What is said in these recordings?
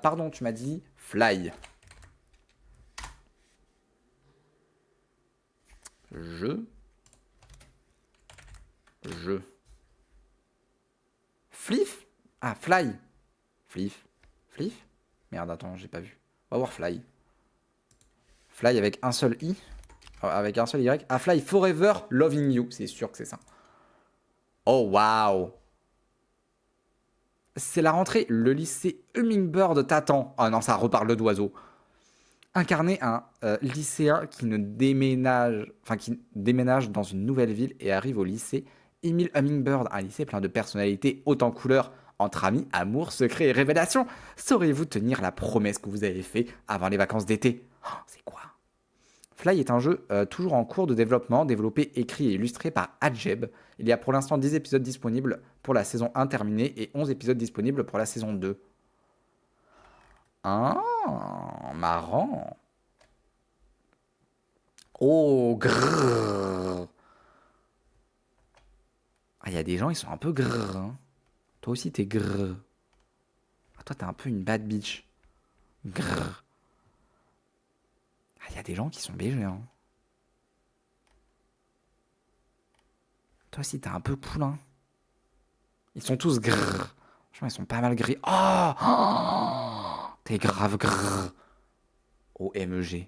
Pardon, tu m'as dit Fly. Je. Fliff. Ah, Fly. Fliff. Merde, attends, j'ai pas vu. On va voir Fly. Fly avec un seul I. Avec un seul Y. Ah, Fly Forever Loving You. C'est sûr que c'est ça. Oh, waouh. C'est la rentrée. Le lycée Hummingbird t'attend. Ah non, ça reparle d'oiseaux. Incarner un lycéen qui déménage dans une nouvelle ville et arrive au lycée Emile Hummingbird, un lycée plein de personnalités hautes en couleurs, entre amis, amour, secrets et révélations. Saurez-vous tenir la promesse que vous avez faite avant les vacances d'été? Oh, c'est quoi? Fly est un jeu toujours en cours de développement, développé, écrit et illustré par Adjeb. Il y a pour l'instant 10 épisodes disponibles pour la saison 1 terminée et 11 épisodes disponibles pour la saison 2. Ah, marrant. Oh, grrr. Ah, il y a des gens, ils sont un peu grrr. Hein. Toi aussi, t'es grrr. Ah, toi, t'es un peu une bad bitch. Grrr. Ah, il y a des gens qui sont BG. Hein. Toi aussi, t'es un peu cool. Hein. Ils sont tous grrr. Franchement, ils sont pas mal gris. Oh, oh, t'es grave grrr. OMG.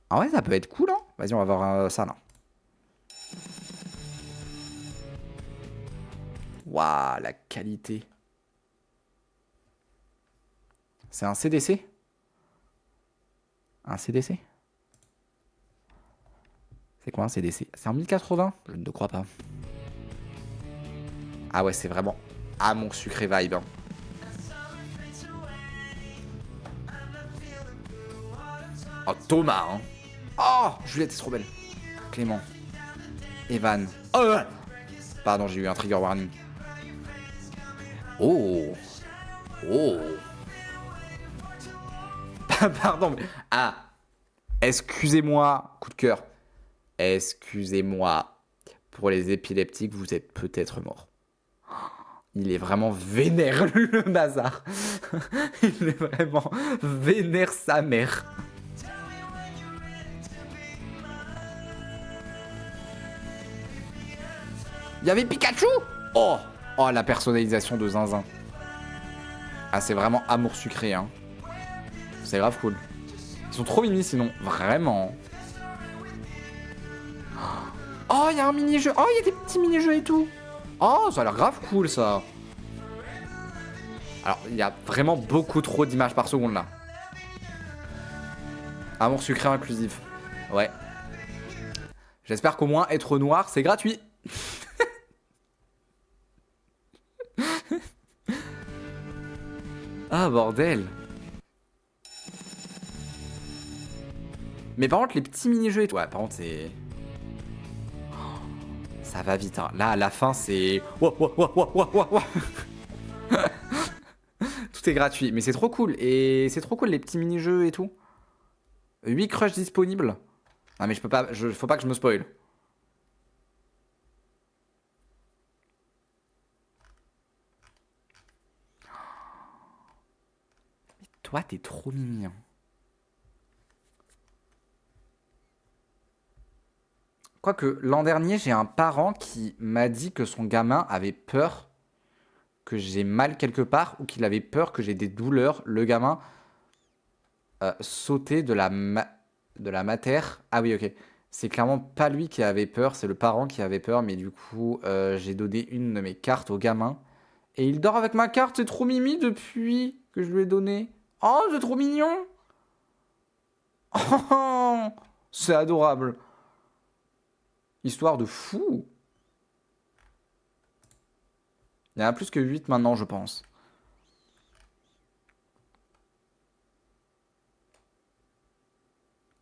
Ah ouais, ça peut être cool, hein. Vas-y, on va voir ça, là. Waouh, la qualité. C'est un CDC? Un CDC? C'est quoi un CDC? C'est en 1080? Je ne crois pas. Ah ouais, c'est vraiment à mon sucré vibe. Hein. Oh, Thomas, hein. Oh, Juliette est trop belle. Clément. Evan. Oh, pardon, j'ai eu un trigger warning. Oh. Oh. Pardon, mais... Ah. Excusez-moi, coup de cœur. Excusez-moi. Pour les épileptiques, vous êtes peut-être mort. Il est vraiment vénère, le bazar. Il est vraiment vénère sa mère. Il y avait Pikachu. Oh, oh, la personnalisation de Zinzin. Ah, c'est vraiment amour sucré, hein. C'est grave cool. Ils sont trop mimi sinon, vraiment. Oh, il y a un mini-jeu. Oh, il y a des petits mini-jeux et tout. Oh, ça a l'air grave cool, ça. Alors, il y a vraiment beaucoup trop d'images par seconde, là. Amour sucré inclusif. Ouais. J'espère qu'au moins, être noir, c'est gratuit. Ah, bordel. Mais par contre, les petits mini-jeux et tout... Ouais, par contre, c'est... Ça va vite, hein. Là, à la fin, c'est... Tout est gratuit, mais c'est trop cool. Et c'est trop cool, les petits mini-jeux et tout. 8 crushs disponibles. Ah, mais je peux pas... Faut pas que je me spoil. Mais toi, t'es trop mimi, hein. Quoique, l'an dernier, j'ai un parent qui m'a dit que son gamin avait peur que j'ai mal quelque part ou qu'il avait peur que j'ai des douleurs. Le gamin sautait de la matière. Ah oui, ok. C'est clairement pas lui qui avait peur, c'est le parent qui avait peur. Mais du coup, j'ai donné une de mes cartes au gamin. Et il dort avec ma carte, c'est trop mimi depuis que je lui ai donné. Oh, c'est trop mignon. Oh, c'est adorable. Histoire de fou. Il y en a plus que 8 maintenant, je pense.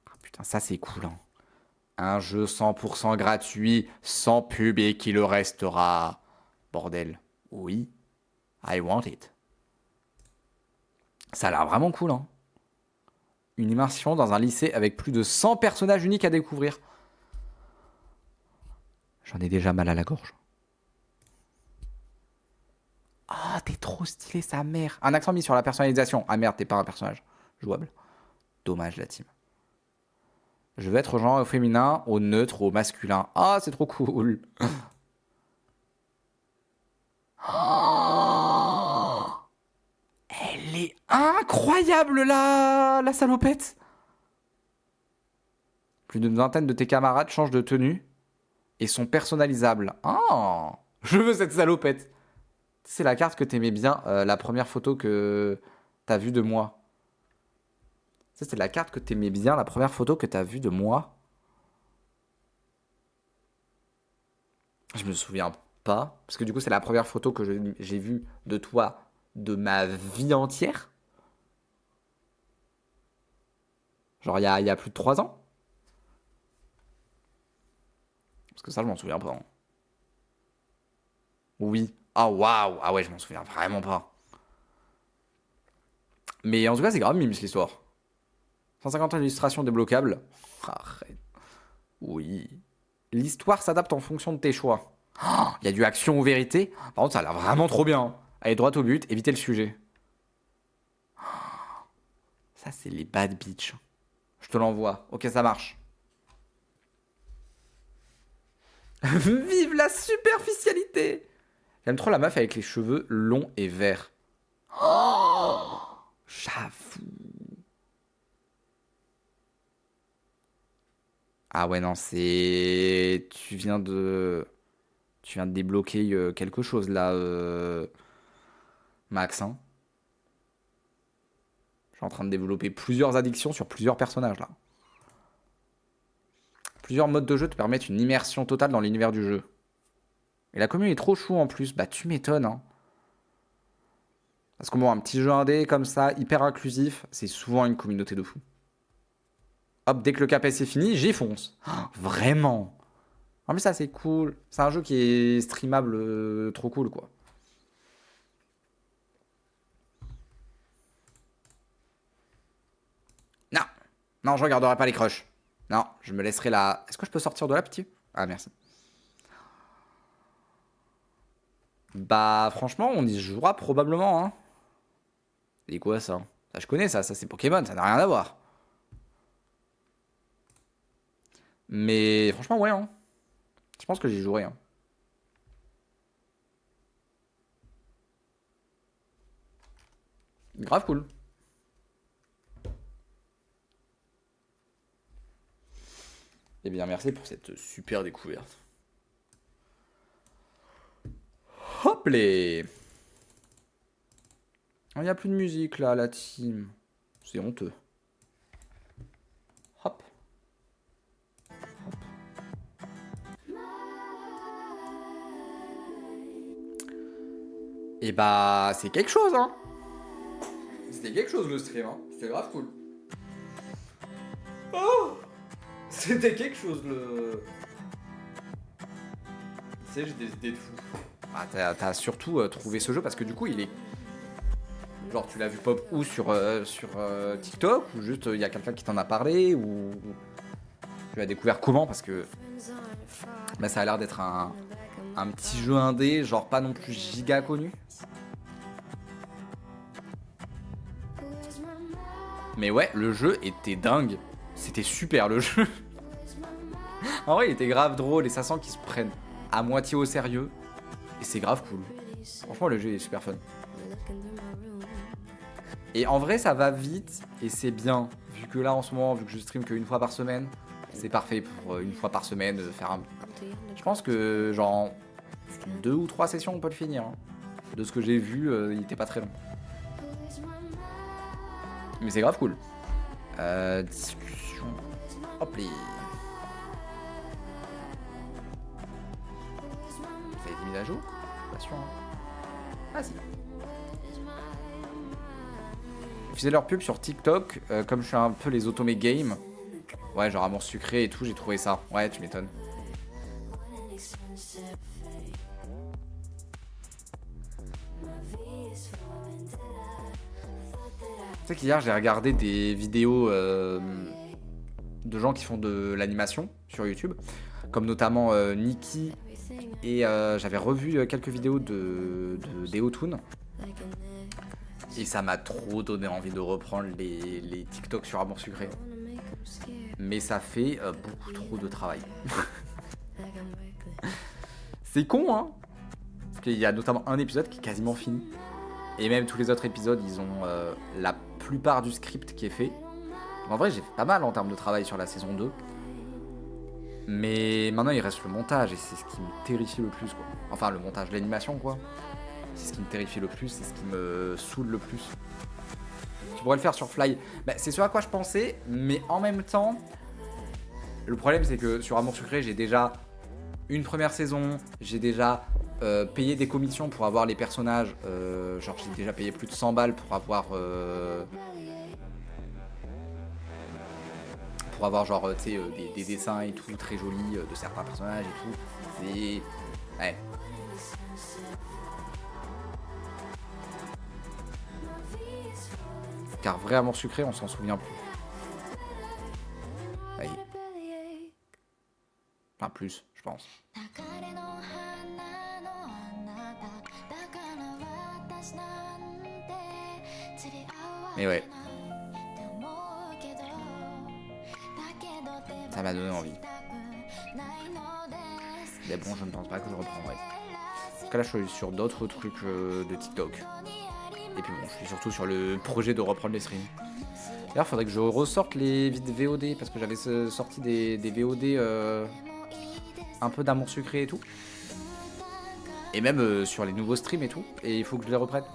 Ah, putain, ça c'est cool. Hein. Un jeu 100% gratuit, sans pub et qui le restera. Bordel. Oui, I want it. Ça a l'air vraiment cool. Hein. Une immersion dans un lycée avec plus de 100 personnages uniques à découvrir. J'en ai déjà mal à la gorge. Oh, t'es trop stylé, sa mère. Un accent mis sur la personnalisation. Ah merde, t'es pas un personnage jouable. Dommage, la team. Je vais être au genre au féminin, au neutre, au masculin. Ah, c'est trop cool. Oh, elle est incroyable, la salopette. Plus d'une vingtaine de tes camarades changent de tenue et sont personnalisables. Oh, je veux cette salopette. C'est la carte que t'aimais bien, la première photo que t'as vue de moi. Ça, c'est la carte que t'aimais bien, la première photo que t'as vue de moi. Je me souviens pas. Parce que du coup, c'est la première photo que j'ai vue de toi de ma vie entière. Genre, il y a plus de 3 ans. Parce que ça, je m'en souviens pas. Hein. Oui. Ah, waouh. Ah ouais, je m'en souviens vraiment pas. Mais en tout cas, c'est grave mimes, l'histoire. 150 illustrations débloquables. Arrête. Oui. L'histoire s'adapte en fonction de tes choix. Il y a du action ou vérité. Par contre, ça a l'air vraiment trop bien. Allez, droit au but, évitez le sujet. Ça, c'est les bad bitch. Je te l'envoie. Ok, ça marche. Vive la superficialité. J'aime trop la meuf avec les cheveux longs et verts. Oh, j'avoue. Ah ouais, non, c'est... Tu viens de débloquer quelque chose, là, Max, hein. Je suis en train de développer plusieurs addictions sur plusieurs personnages, là. Plusieurs modes de jeu te permettent une immersion totale dans l'univers du jeu. Et la commune est trop chou en plus. Bah, tu m'étonnes, hein. Parce que bon, un petit jeu indé comme ça, hyper inclusif, c'est souvent une communauté de fous. Hop, dès que le KPS est fini, j'y fonce. Ah, vraiment. En plus, ça, c'est cool. C'est un jeu qui est streamable, trop cool, quoi. Non, non, je regarderai pas les crushs. Non, je me laisserai là. Est-ce que je peux sortir de là, petit? Ah, merci. Bah, franchement, on y jouera probablement, hein. C'est quoi ça? Ça, je connais ça, c'est Pokémon, ça n'a rien à voir. Mais franchement, ouais, hein. Je pense que j'y jouerai, hein. Grave cool. Eh bien, merci pour cette super découverte. Hop les. Il n'y a plus de musique là, la team. C'est honteux. Hop. Et bah, c'est quelque chose, hein. C'était quelque chose le stream, hein. C'était grave cool. Oh, c'était quelque chose le. Tu sais, j'ai des idées de fou. Ah, t'as surtout trouvé ce jeu parce que du coup, il est. Genre, tu l'as vu pop ou sur TikTok ou juste il y a quelqu'un qui t'en a parlé ou tu l'as découvert comment parce que bah, ça a l'air d'être un petit jeu indé, genre pas non plus giga connu. Mais ouais, le jeu était dingue. C'était super le jeu. En vrai, il était grave drôle et ça sent qu'ils se prennent à moitié au sérieux. Et c'est grave cool. Franchement, le jeu est super fun. Et en vrai, ça va vite et c'est bien. Vu que là, en ce moment, vu que je stream qu'une fois par semaine, c'est parfait pour une fois par semaine de faire un. Je pense que, genre, 2 ou 3 sessions, on peut le finir. Hein. De ce que j'ai vu, il était pas très long. Mais c'est grave cool. Discussion. Hop les. Ça a été mis à jour? Pas sûr. Hein. Ah si. Ils faisaient leur pub sur TikTok, comme je suis un peu les automés game. Ouais, genre amour sucré et tout, j'ai trouvé ça. Ouais, tu m'étonnes. Tu sais qu'hier, j'ai regardé des vidéos de gens qui font de l'animation sur YouTube, comme notamment Nikki, et j'avais revu quelques vidéos de Deotoon. Et ça m'a trop donné envie de reprendre les TikTok sur Amour Sucré. Mais ça fait beaucoup trop de travail. C'est con, hein. Parce qu'il y a notamment un épisode qui est quasiment fini. Et même tous les autres épisodes, ils ont la plupart du script qui est fait. En vrai, j'ai fait pas mal en termes de travail sur la saison 2. Mais maintenant, il reste le montage et c'est ce qui me terrifie le plus, quoi. Enfin, le montage, l'animation, quoi. C'est ce qui me terrifie le plus, c'est ce qui me saoule le plus. Je pourrais le faire sur Fly. Bah, c'est ce à quoi je pensais, mais en même temps, le problème, c'est que sur Amour Sucré, j'ai déjà une première saison, j'ai déjà payé des commissions pour avoir les personnages. Genre, j'ai déjà payé plus de 100 balles pour avoir genre, tu sais, des dessins et tout, très jolis de certains personnages et tout. C'est... Ouais. Car vrai Amour Sucré, on s'en souvient plus. Ouais. Enfin, plus, je pense. Mais ouais. Ça m'a donné envie. Mais bon, je ne pense pas que je reprendrai. Parce que là, je suis sur d'autres trucs de TikTok. Et puis bon, je suis surtout sur le projet de reprendre les streams. D'ailleurs, il faudrait que je ressorte les VOD, parce que j'avais sorti des VOD un peu d'Amour Sucré et tout. Et même sur les nouveaux streams et tout. Et il faut que je les reprenne.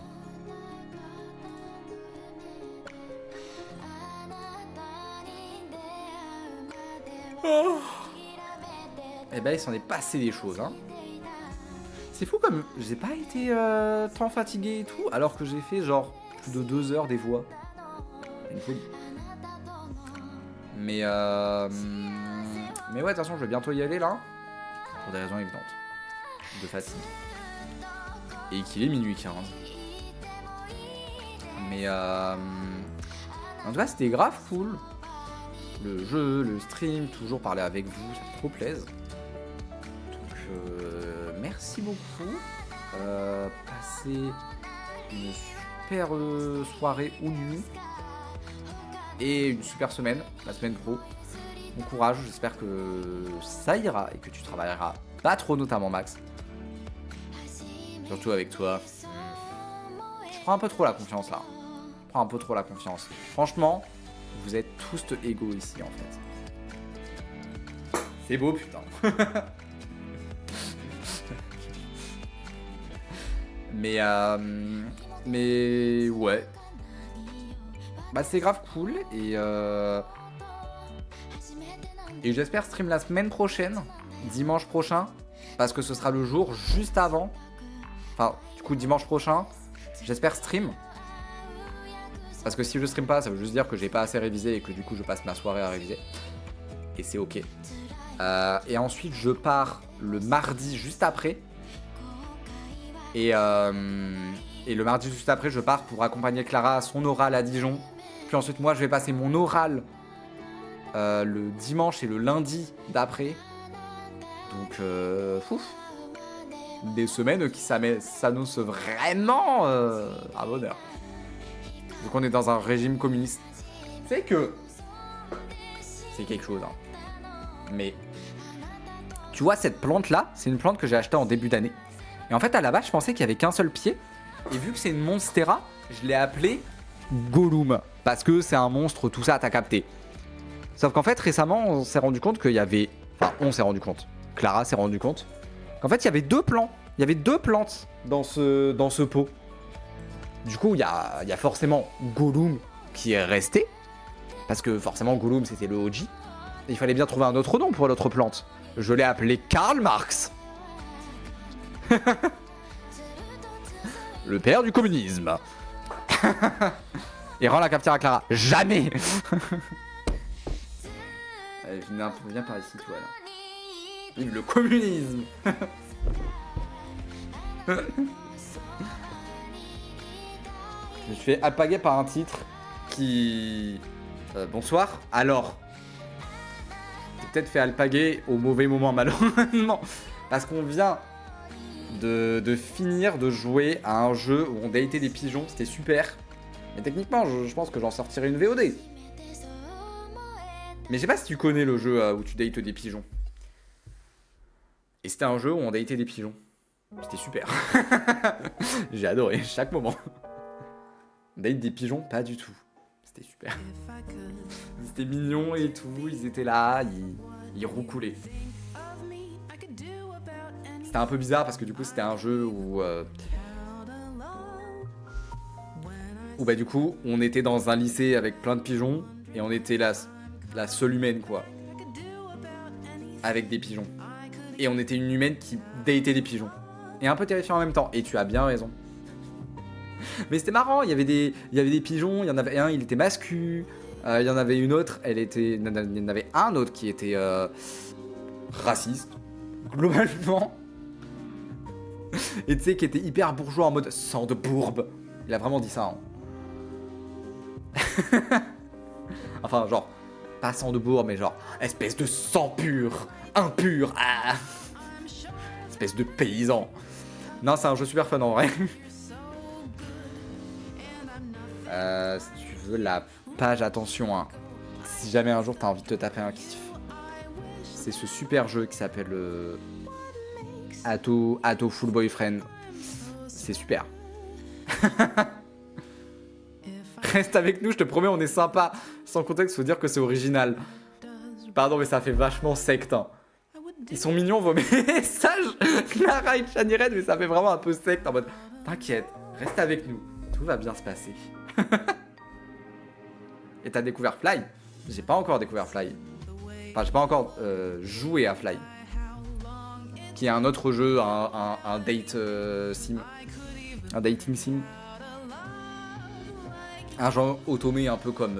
Oh. Et ben, il s'en est passé des choses, hein. C'est fou comme j'ai pas été tant fatigué et tout, alors que j'ai fait genre plus de 2 heures des voix. Une folie. Mais ouais, de toute façon, je vais bientôt y aller là. Pour des raisons évidentes. De fatigue. Et qu'il est minuit 15. Mais en tout cas, c'était grave cool. Le jeu, le stream, toujours parler avec vous, ça fait trop plaisir. Donc merci beaucoup. Passez une super soirée ou nuit. Et une super semaine, la semaine pro. Bon courage, j'espère que ça ira et que tu travailleras pas trop, notamment Max. Surtout avec toi. Je prends un peu trop la confiance là. Je prends un peu trop la confiance. Franchement, vous êtes tous égaux ici en fait. C'est beau, putain. mais ouais. Bah c'est grave cool et j'espère stream la semaine prochaine, dimanche prochain, parce que ce sera le jour juste avant. Enfin, du coup dimanche prochain, j'espère stream. Parce que si je stream pas, ça veut juste dire que j'ai pas assez révisé et que du coup je passe ma soirée à réviser. Et c'est ok. Et ensuite je pars le mardi juste après. Et le mardi juste après, je pars pour accompagner Clara à son oral à Dijon. Puis ensuite, moi, je vais passer mon oral le dimanche et le lundi d'après. Donc, des semaines qui s'annoncent vraiment à bonheur. Donc, on est dans un régime communiste. C'est que... c'est quelque chose, hein. Mais... tu vois, cette plante-là, c'est une plante que j'ai achetée en début d'année. Et en fait, à la base, je pensais qu'il y avait qu'un seul pied. Et vu que c'est une monstera, je l'ai appelé Gollum. Parce que c'est un monstre, tout ça, t'as capté. Sauf qu'en fait, récemment, on s'est rendu compte qu'il y avait... enfin, on s'est rendu compte. Clara s'est rendu compte. Qu'en fait, il y avait 2 plants. Il y avait 2 plantes dans ce pot. Du coup, il y a forcément Gollum qui est resté. Parce que forcément, Gollum, c'était le OG. Et il fallait bien trouver un autre nom pour l'autre plante. Je l'ai appelé Karl Marx. Le père du communisme. Et rend la cafetière à Clara. Jamais. Allez, viens par ici, toi, là. Vive le communisme. Je me suis fait alpaguer par un titre qui... bonsoir. Alors, j'ai peut-être fait alpaguer au mauvais moment, malheureusement. Parce qu'on vient de finir de jouer à un jeu où on datait des pigeons. C'était super. Mais techniquement, je pense que j'en sortirais une VOD. Mais je sais pas si tu connais le jeu où tu dates des pigeons. Et c'était un jeu où on datait des pigeons. C'était super. J'ai adoré chaque moment. Date des pigeons, pas du tout. C'était super. C'était mignon et tout, ils étaient là, ils roucoulaient. C'était un peu bizarre parce que du coup c'était un jeu où bah du coup on était dans un lycée avec plein de pigeons et on était la seule humaine quoi. Avec des pigeons. Et on était une humaine qui datait des pigeons. Et un peu terrifiant en même temps. Et tu as bien raison. Mais c'était marrant, il y avait des pigeons, il y en avait un, il était mascu. Il y en avait une autre, il y en avait un autre qui était raciste, globalement. Et tu sais, qui était hyper bourgeois en mode sang de bourbe. Il a vraiment dit ça. Hein. Enfin, genre, pas sang de bourbe, mais genre, espèce de sang pur, impur. Ah. Espèce de paysan. Non, c'est un jeu super fun en vrai. Si tu veux la page, attention, hein. Si jamais un jour t'as envie de te taper un kiff, c'est ce super jeu qui s'appelle Atto Full Boyfriend. C'est super. Reste avec nous, je te promets, on est sympa. Sans contexte, faut dire que c'est original. Pardon, mais ça fait vachement secte. Hein. Ils sont mignons vos messages, Clara et Shani Red, mais ça fait vraiment un peu secte en mode t'inquiète, reste avec nous, tout va bien se passer. Et t'as découvert Fly? J'ai pas encore découvert Fly. Enfin, j'ai pas encore joué à Fly. Qui est un autre jeu, un date sim. Un dating sim. Un genre automé un peu comme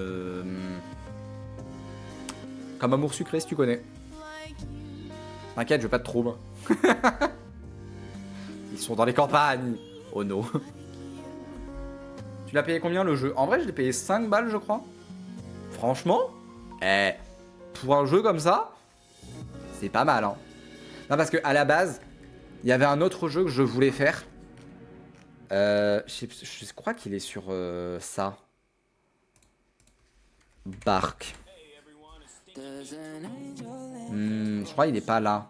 Amour Sucré si tu connais. T'inquiète, je veux pas de trouble. Ils sont dans les campagnes. Oh no. Tu l'as payé combien le jeu? En vrai, je l'ai payé 5 balles, je crois. Franchement, pour un jeu comme ça, c'est pas mal. Hein. Non, parce que à la base, il y avait un autre jeu que je voulais faire. Je crois qu'il est sur ça. Bark. Je crois qu'il est pas là.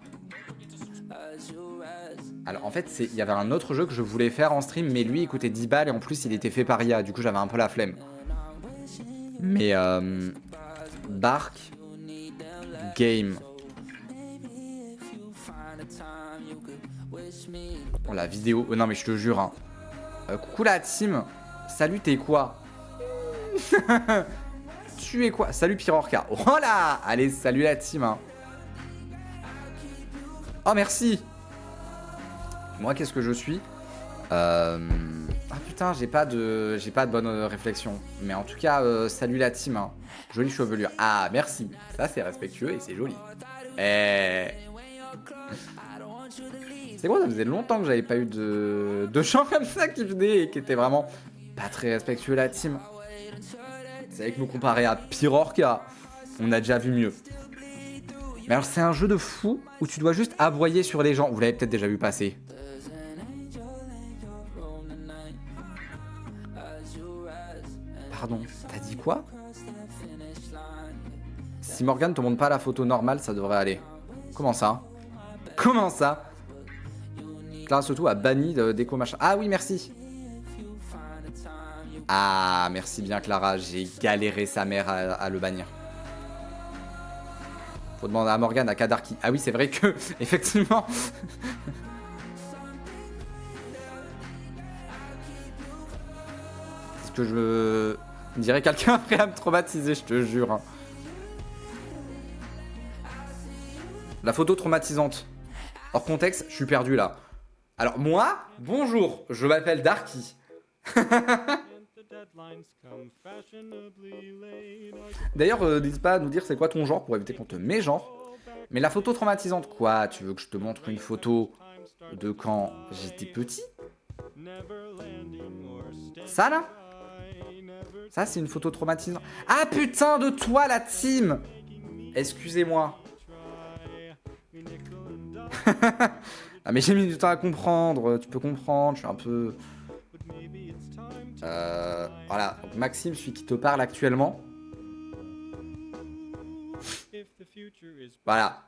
Alors en fait, il y avait un autre jeu que je voulais faire en stream, mais lui il coûtait 10 balles et en plus il était fait par IA, du coup j'avais un peu la flemme. Mais Bark Game. Oh la vidéo, non mais je te jure. Hein. Coucou la team. Salut, t'es quoi? Tu es quoi? Salut Pyrorca. Oh là. Allez, salut la team. Hein. Oh merci. Moi, qu'est-ce que je suis? Ah putain, j'ai pas de bonne réflexion. Mais en tout cas, salut la team. Hein. Jolie chevelure. Ah, merci. Ça, c'est respectueux et c'est joli. C'est quoi, ça faisait longtemps que j'avais pas eu de chants comme ça qui venaient et qui étaient vraiment pas très respectueux la team. C'est vrai que me comparer à Pyrorca, on a déjà vu mieux. Mais alors c'est un jeu de fou où tu dois juste aboyer sur les gens. Vous l'avez peut-être déjà vu passer. Pardon, t'as dit quoi? Si Morgane te montre pas la photo normale, ça devrait aller. Comment ça? Comment ça? Clara surtout a banni déco machin. Ah oui, merci. Ah, merci bien Clara, j'ai galéré sa mère à le bannir. Faut demander à Morgane, à Kadarki. Ah oui, c'est vrai que, effectivement... Est-ce que je... On dirait quelqu'un prêt à me traumatiser, je te jure. Hein. La photo traumatisante. Hors contexte, je suis perdu là. Alors moi, bonjour, je m'appelle Darky. D'ailleurs, n'hésite pas à nous dire c'est quoi ton genre pour éviter qu'on te mégenre. Mais la photo traumatisante, quoi? Tu veux que je te montre une photo de quand j'étais petit? Ça là? Ça c'est une photo traumatisante. Ah putain de toi la team! Excusez-moi. Ah mais j'ai mis du temps à comprendre, tu peux comprendre, je suis un peu... Voilà, donc Maxime, celui qui te parle actuellement. Voilà,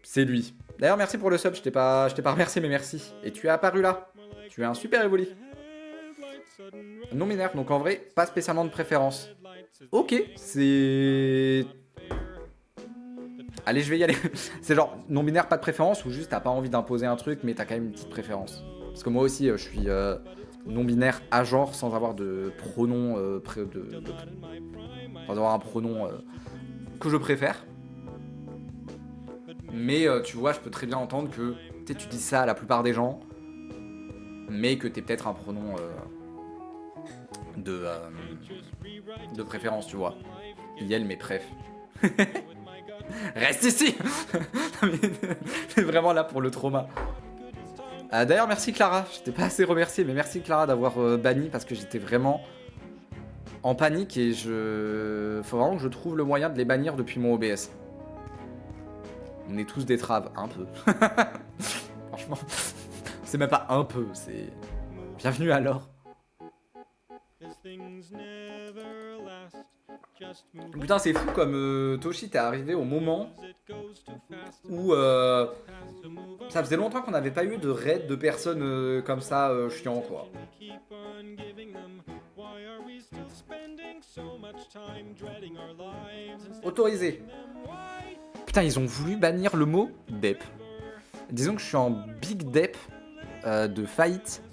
c'est lui. D'ailleurs, merci pour le sub, je t'ai pas remercié, mais merci. Et tu es apparu là. Tu es un super évoli. Non binaire, donc en vrai, pas spécialement de préférence. Ok, c'est... Allez, je vais y aller. C'est genre non binaire, pas de préférence, ou juste t'as pas envie d'imposer un truc, mais t'as quand même une petite préférence. Parce que moi aussi, je suis non binaire à genre sans avoir de pronom sans avoir un pronom que je préfère. Mais tu vois, je peux très bien entendre que tu dis ça à la plupart des gens, mais que t'es peut-être un pronom de préférence, tu vois. Yel, mes préf. Reste ici. C'est vraiment là pour le trauma. D'ailleurs, merci Clara. Je t'ai pas assez remercié, mais merci Clara d'avoir banni parce que j'étais vraiment en panique et faut vraiment que je trouve le moyen de les bannir depuis mon OBS. On est tous des traves, un peu. Franchement, c'est même pas un peu, c'est... Bienvenue alors. Putain, c'est fou comme Toshi t'es arrivé au moment où ça faisait longtemps qu'on n'avait pas eu de raid de personnes comme ça chiant quoi. Autorisé. Putain, ils ont voulu bannir le mot dep. Disons que je suis en big dep de faillite.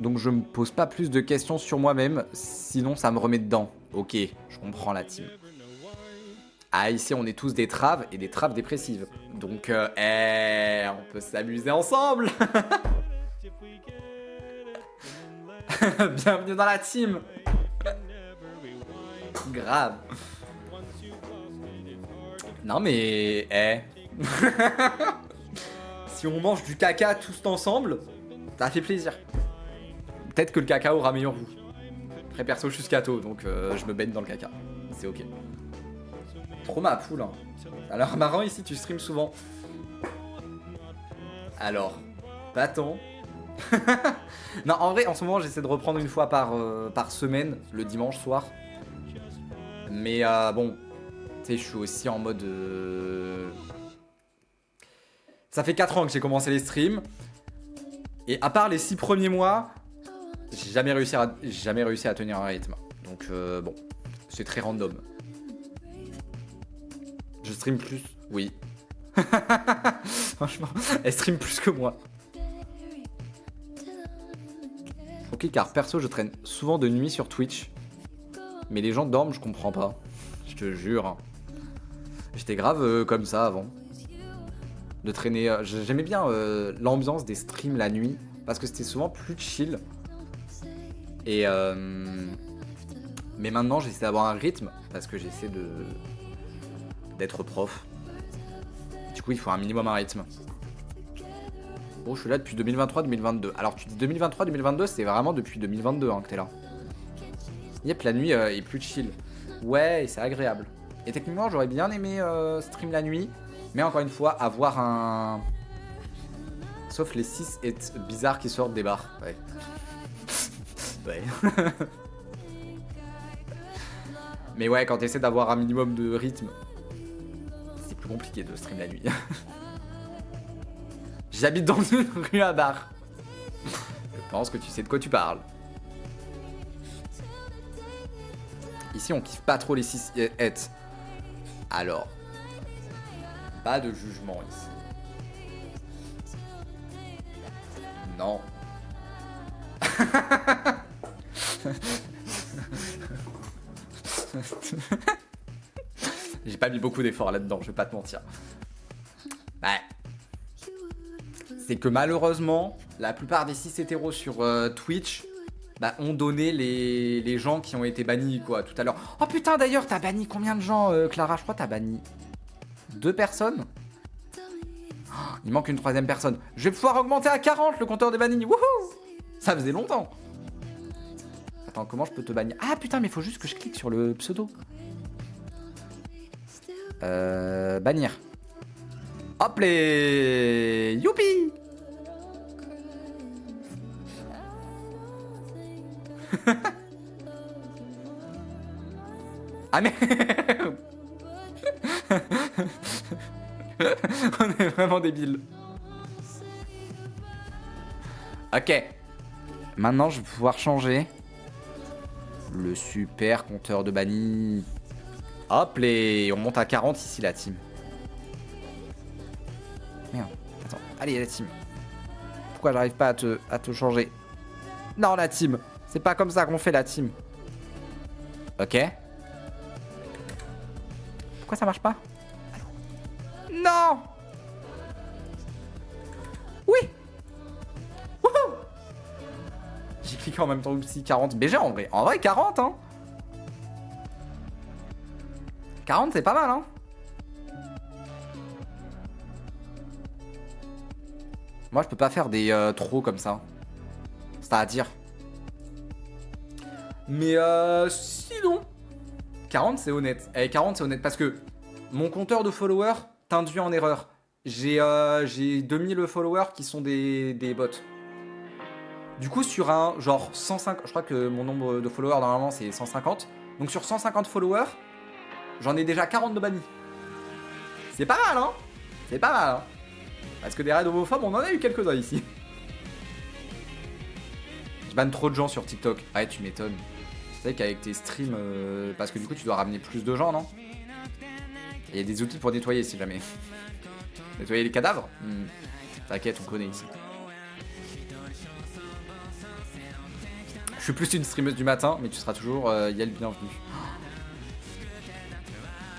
Donc je me pose pas plus de questions sur moi-même, sinon ça me remet dedans. Ok, je comprends la team. Ah, ici on est tous des traves et des traves dépressives. Donc on peut s'amuser ensemble. Bienvenue dans la team. Grave. Non mais si on mange du caca tous ensemble, ça fait plaisir. Peut-être que le caca aura meilleur goût. Après perso je suis scato donc je me baigne dans le caca. C'est ok. Trop ma poule hein. Alors marrant ici tu streams souvent. Alors, bâton. Non en vrai en ce moment j'essaie de reprendre une fois par semaine, le dimanche soir. Mais bon, tu sais je suis aussi en mode... Ça fait 4 ans que j'ai commencé les streams. Et à part les 6 premiers mois, j'ai jamais réussi à tenir un rythme. Donc bon, c'est très random. Je stream plus, oui. Franchement, elle stream plus que moi. Ok, car perso, je traîne souvent de nuit sur Twitch. Mais les gens dorment, je comprends pas. Je te jure. J'étais grave comme ça avant. De traîner. J'aimais bien l'ambiance des streams la nuit. Parce que c'était souvent plus chill. Et mais maintenant j'essaie d'avoir un rythme parce que j'essaie d'être prof. Du coup il faut un minimum un rythme. Bon je suis là depuis 2023-2022. Alors tu dis 2023-2022 c'est vraiment depuis 2022 hein, que t'es là. Yep la nuit est plus chill. Ouais et c'est agréable. Et techniquement j'aurais bien aimé stream la nuit. Mais encore une fois avoir un... Sauf les 6 hits bizarres qui sortent des bars. Ouais. Ouais. Mais ouais, quand t'essaies d'avoir un minimum de rythme, c'est plus compliqué de stream la nuit. J'habite dans une rue à bar. Je pense que tu sais de quoi tu parles. Ici, on kiffe pas trop les 6 hits. Alors, pas de jugement ici. Non. J'ai pas mis beaucoup d'efforts là-dedans, je vais pas te mentir. Ouais. C'est que malheureusement, la plupart des 6 hétéros sur Twitch ont donné les gens qui ont été bannis quoi tout à l'heure. Oh putain d'ailleurs, t'as banni combien de gens Clara? Je crois que t'as banni 2 personnes. Oh, il manque une 3e personne. Je vais pouvoir augmenter à 40 le compteur des bannis. Wouhou! Ça faisait longtemps. Attends, comment je peux te bannir? Ah putain, mais il faut juste que je clique sur le pseudo. Bannir. Hop les... Youpi. Ah merde. On est vraiment débiles. Ok. Maintenant, je vais pouvoir changer le super compteur de bannis. Hop les... On monte à 40 ici, la team. Merde. Attends. Allez, la team. Pourquoi j'arrive pas à te changer? Non, la team. C'est pas comme ça qu'on fait la team. Ok. Pourquoi ça marche pas? Non. Oui. Wouhou. J'ai cliqué en même temps aussi 40. BG en vrai. En vrai, 40, hein. 40, c'est pas mal, hein. Moi, je peux pas faire des trop comme ça. C'est-à-dire. Mais sinon. 40, c'est honnête. 40, c'est honnête parce que mon compteur de followers t'induit en erreur. J'ai 2000 followers qui sont des bots. Du coup, sur un genre 105, je crois que mon nombre de followers normalement c'est 150. Donc sur 150 followers, j'en ai déjà 40 de bannis. C'est pas mal, hein. C'est pas mal, hein. Parce que des raids homophobes, on en a eu quelques-uns ici. Je banne trop de gens sur TikTok. Ouais, tu m'étonnes. C'est vrai qu'avec tes streams, parce que du coup, tu dois ramener plus de gens, non? Il y a des outils pour nettoyer si jamais. Nettoyer les cadavres? T'inquiète, on connaît ici. Je suis plus une streameuse du matin, mais tu seras toujours Yel bienvenue.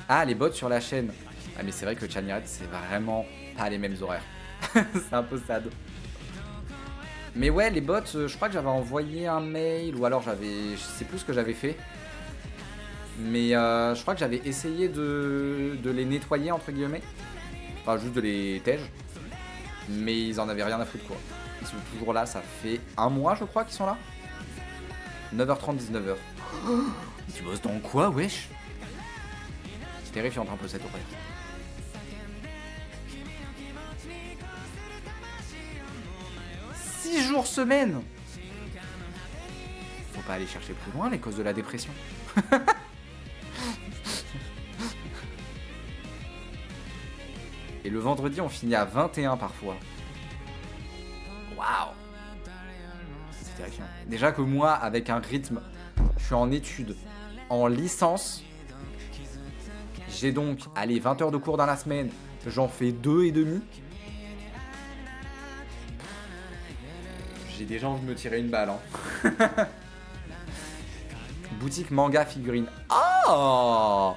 Ah, les bots sur la chaîne. Ah, mais c'est vrai que Chaniret, c'est vraiment pas les mêmes horaires. C'est un peu sad. Mais ouais, les bots, je crois que j'avais envoyé un mail, ou alors j'avais... Je sais plus ce que j'avais fait. Mais je crois que j'avais essayé de les nettoyer, entre guillemets. Enfin, juste de les tège. Mais ils en avaient rien à foutre, quoi. Ils sont toujours là, ça fait un mois, je crois, qu'ils sont là. 9h30, 19h. Oh, tu bosses dans quoi, wesh? C'est terrifiant un peu cette horaire. Six jours semaine. Faut pas aller chercher plus loin les causes de la dépression. Et le vendredi, on finit à 21 parfois. Waouh. C'est terrifiant. Déjà que moi, avec un rythme, je suis en études, en licence. J'ai donc, allez, 20 heures de cours dans la semaine. J'en fais 2,5. J'ai déjà envie de me tirer une balle, hein. Boutique manga figurine. Oh.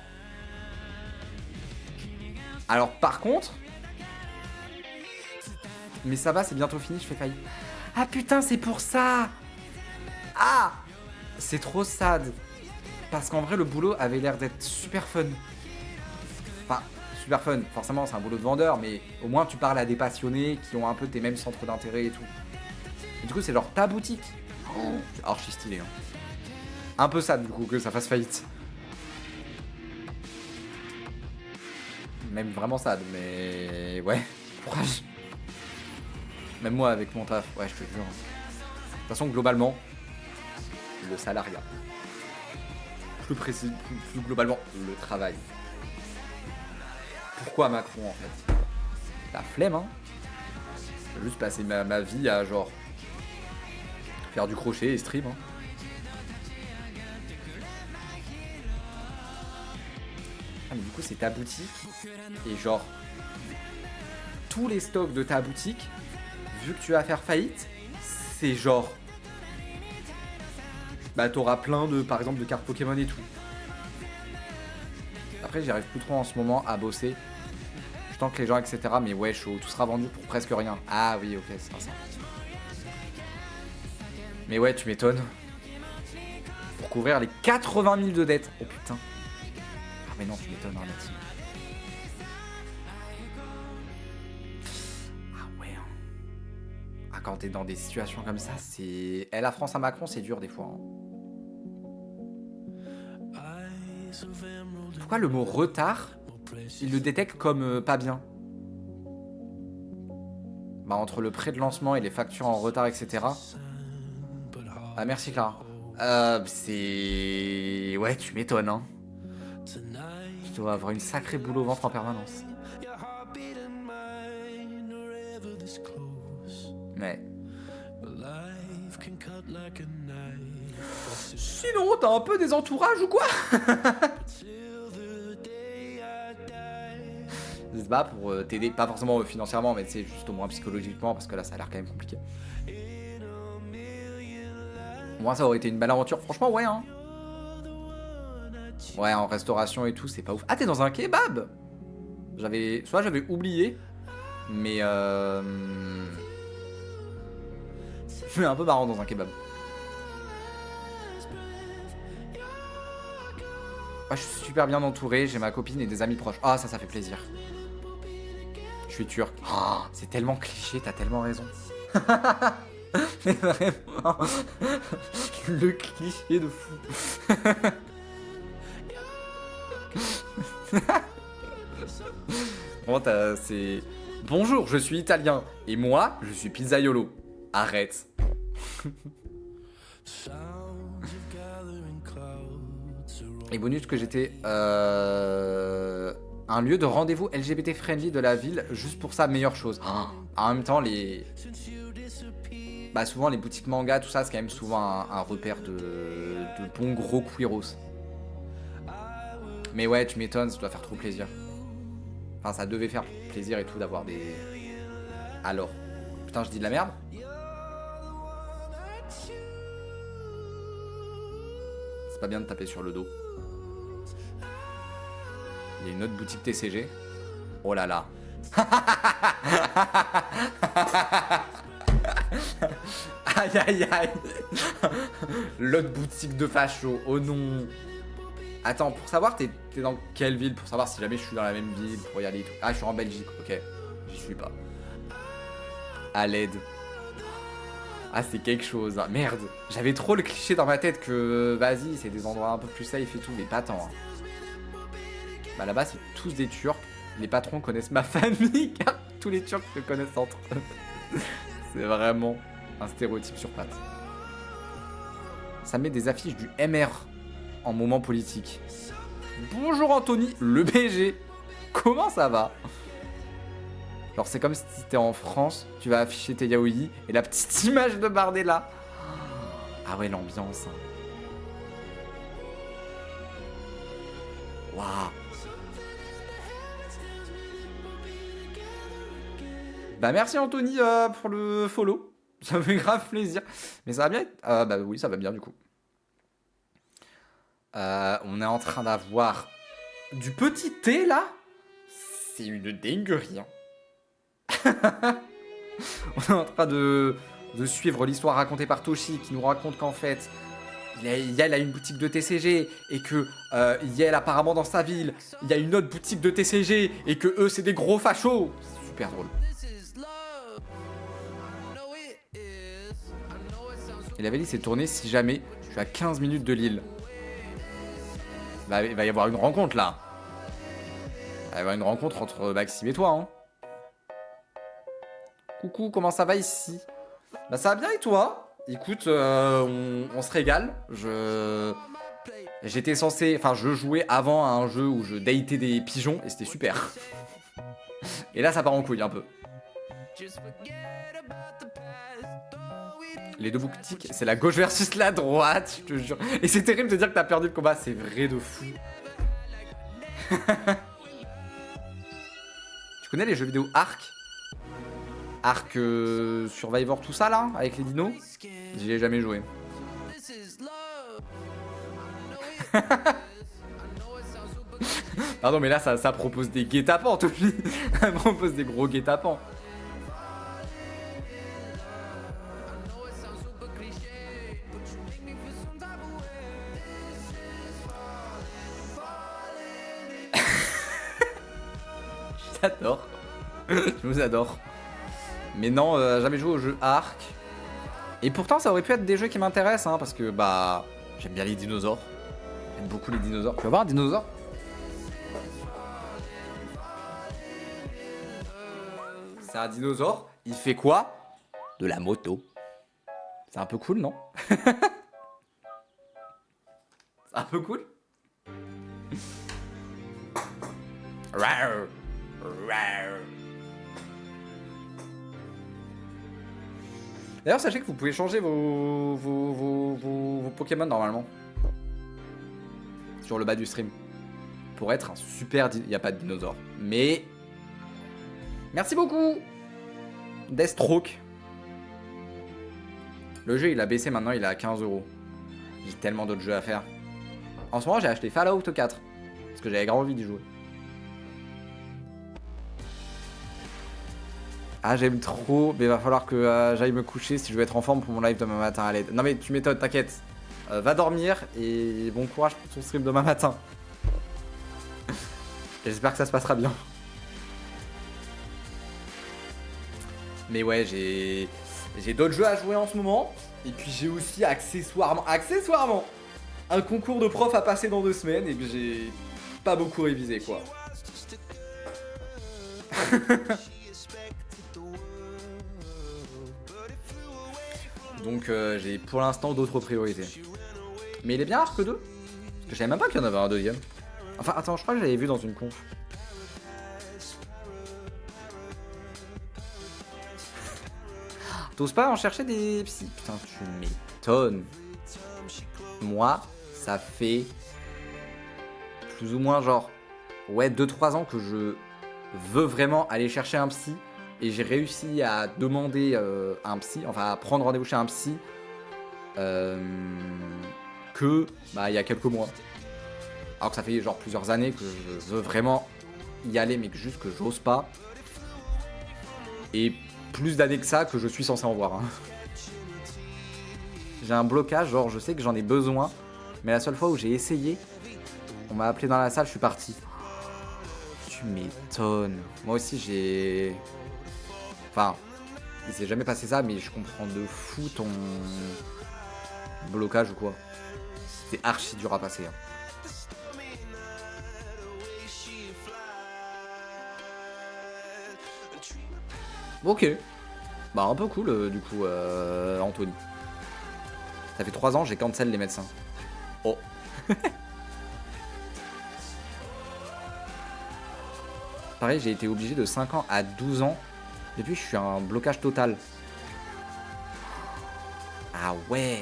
Alors par contre... Mais ça va, c'est bientôt fini, je fais faillite. Ah putain, c'est pour ça. Ah. C'est trop sad. Parce qu'en vrai, le boulot avait l'air d'être super fun. Enfin, super fun. Forcément, c'est un boulot de vendeur, mais au moins tu parles à des passionnés qui ont un peu tes mêmes centres d'intérêt et tout. Et du coup, c'est genre ta boutique. Oh, c'est archi stylé, hein. Un peu sad, du coup, que ça fasse faillite. Même vraiment sad, mais... Ouais, courage. Même moi, avec mon taf, ouais, je te jure. De toute façon, globalement, le salariat. Plus précis, plus globalement, le travail. Pourquoi Macron, en fait? La flemme, hein. Je vais juste passer ma vie à, genre, faire du crochet et stream, hein. Ah, mais du coup, c'est ta boutique. Et genre, tous les stocks de ta boutique, vu que tu vas faire faillite, c'est genre... Bah, t'auras plein de, par exemple, de cartes Pokémon et tout. Après, j'y arrive plus trop en ce moment à bosser. Je tente les gens, etc. Mais ouais, chaud. Tout sera vendu pour presque rien. Ah oui, ok, c'est ça. Mais ouais, tu m'étonnes. Pour couvrir les 80 000 de dettes. Oh putain. Ah mais non, tu m'étonnes, hein, là-dessus. Ah ouais. Ah, quand t'es dans des situations comme ça, c'est... Eh, la France à Macron, c'est dur des fois, hein. Pourquoi le mot retard, il le détecte comme pas bien? Bah, entre le prêt de lancement et les factures en retard, etc. Ah, merci Clara. C'est... Ouais, tu m'étonnes, hein. Je dois avoir une sacrée boule au ventre en permanence. Ouais. Sinon, t'as un peu des entourages ou quoi? Se bat pour t'aider, pas forcément financièrement, mais c'est juste au moins psychologiquement, parce que là, ça a l'air quand même compliqué. Moi, ça aurait été une belle aventure. Franchement, ouais, hein. Ouais, en restauration et tout, c'est pas ouf. Ah, t'es dans un kebab? Soit j'avais oublié, mais c'est un peu marrant dans un kebab. Ah, je suis super bien entouré, j'ai ma copine et des amis proches. Ah, ça fait plaisir. Je suis turc. Oh, c'est tellement cliché, t'as tellement raison. Mais vraiment, le cliché de fou. Bon, c'est... Bonjour, je suis italien. Et moi, je suis pizzaiolo. Arrête. Les bonus que j'étais... un lieu de rendez-vous LGBT friendly de la ville, juste pour ça, meilleure chose. En même temps, bah souvent les boutiques manga, tout ça, c'est quand même souvent un repère de bons gros queeros. Mais ouais, tu m'étonnes, ça doit faire trop plaisir. Enfin, ça devait faire plaisir et tout d'avoir des... Alors. Putain, je dis de la merde. C'est pas bien de taper sur le dos. Il y a une autre boutique TCG. Oh là là. Aïe aïe aïe. L'autre boutique de facho. Oh non. Attends, pour savoir, t'es dans quelle ville? Pour savoir si jamais je suis dans la même ville, pour y aller et tout. Ah, je suis en Belgique, ok. J'y suis pas. À l'aide. Ah, c'est quelque chose. Hein. Merde. J'avais trop le cliché dans ma tête que, vas-y, c'est des endroits un peu plus safe et tout, mais pas tant. Hein. Bah là-bas, c'est tous des Turcs. Les patrons connaissent ma famille, car tous les Turcs se connaissent entre eux. C'est vraiment un stéréotype sur pattes. Ça met des affiches du MR en moment politique. Bonjour Anthony, le BG. Comment ça va? Genre c'est comme si t'étais en France, tu vas afficher tes yaoi et la petite image de Bardella. Ah ouais, l'ambiance. Waouh. Bah merci Anthony pour le follow. Ça me fait grave plaisir. Mais ça va bien être... bah oui, ça va bien du coup. On est en train d'avoir du petit thé là. C'est une dinguerie. Hein. On est en train de suivre l'histoire racontée par Toshi qui nous raconte qu'en fait Yael a une boutique de TCG et que Yael apparemment dans sa ville il y a une autre boutique de TCG et que eux c'est des gros fachos. C'est super drôle. Et la valise s'est tournée si jamais je suis à 15 minutes de Lille. Il va y avoir une rencontre là. Il va y avoir une rencontre entre Maxime et toi. Hein. Coucou, comment ça va ici? Bah ça va bien et toi? Écoute, on se régale. J'étais censé... Enfin, je jouais avant à un jeu où je datais des pigeons et c'était super. Et là, ça part en couille un peu. Les deux boutiques, c'est la gauche versus la droite, je te jure. Et c'est terrible de dire que t'as perdu le combat, c'est vrai de fou. Tu connais les jeux vidéo Ark? Ark Survivor, tout ça là, avec les dinos? J'y ai jamais joué. Pardon, mais là, ça propose des guet-apens, Toshi. Ça propose des gros guet-apens. J'adore. Je vous adore. Mais non, jamais joué au jeu Ark. Et pourtant, ça aurait pu être des jeux qui m'intéressent, hein, parce que, bah, j'aime bien les dinosaures. J'aime beaucoup les dinosaures. Tu vas voir un dinosaure? C'est un dinosaure. Il fait quoi? De la moto. C'est un peu cool, non? C'est un peu cool. Rar. Rar. D'ailleurs, sachez que vous pouvez changer vos Pokémon normalement. Sur le bas du stream. Pour être un super... Il n'y a pas de dinosaure. Mais... Merci beaucoup Deathstroke. Le jeu, il a baissé maintenant, il est à 15 €. J'ai tellement d'autres jeux à faire. En ce moment, j'ai acheté Fallout 4. Parce que j'avais grand envie d'y jouer. Ah, j'aime trop, mais il va falloir que j'aille me coucher si je veux être en forme pour mon live demain matin à l'aide. Non mais tu m'étonnes, t'inquiète. Va dormir et bon courage pour ton stream demain matin. J'espère que ça se passera bien. Mais ouais, j'ai d'autres jeux à jouer en ce moment. Et puis j'ai aussi accessoirement, un concours de prof à passer dans 2 semaines et que j'ai pas beaucoup révisé quoi. Donc j'ai pour l'instant d'autres priorités. Mais il est bien Arc 2. Parce que je savais même pas qu'il y en avait un deuxième. Enfin attends, je crois que j'avais vu dans une conf. T'oses pas en chercher des psy? Putain, tu m'étonnes. Moi, ça fait plus ou moins genre... Ouais, 2-3 ans que je veux vraiment aller chercher un psy. Et j'ai réussi à demander un psy, enfin à prendre rendez-vous chez un psy, que bah il y a quelques mois. Alors que ça fait genre plusieurs années que je veux vraiment y aller, mais que juste que j'ose pas. Et plus d'années que ça que je suis censé en voir. Hein. J'ai un blocage, genre je sais que j'en ai besoin, mais la seule fois où j'ai essayé, on m'a appelé dans la salle, je suis parti. Tu m'étonnes. Moi aussi j'ai... Enfin, il s'est jamais passé ça, mais je comprends de fou ton blocage ou quoi. C'est archi dur à passer. Hein. Ok. Bah un peu cool du coup, Anthony. Ça fait 3 ans, j'ai cancel les médecins. Oh. Pareil, j'ai été obligé de 5 ans à 12 ans. Depuis, je suis un blocage total. Ah ouais.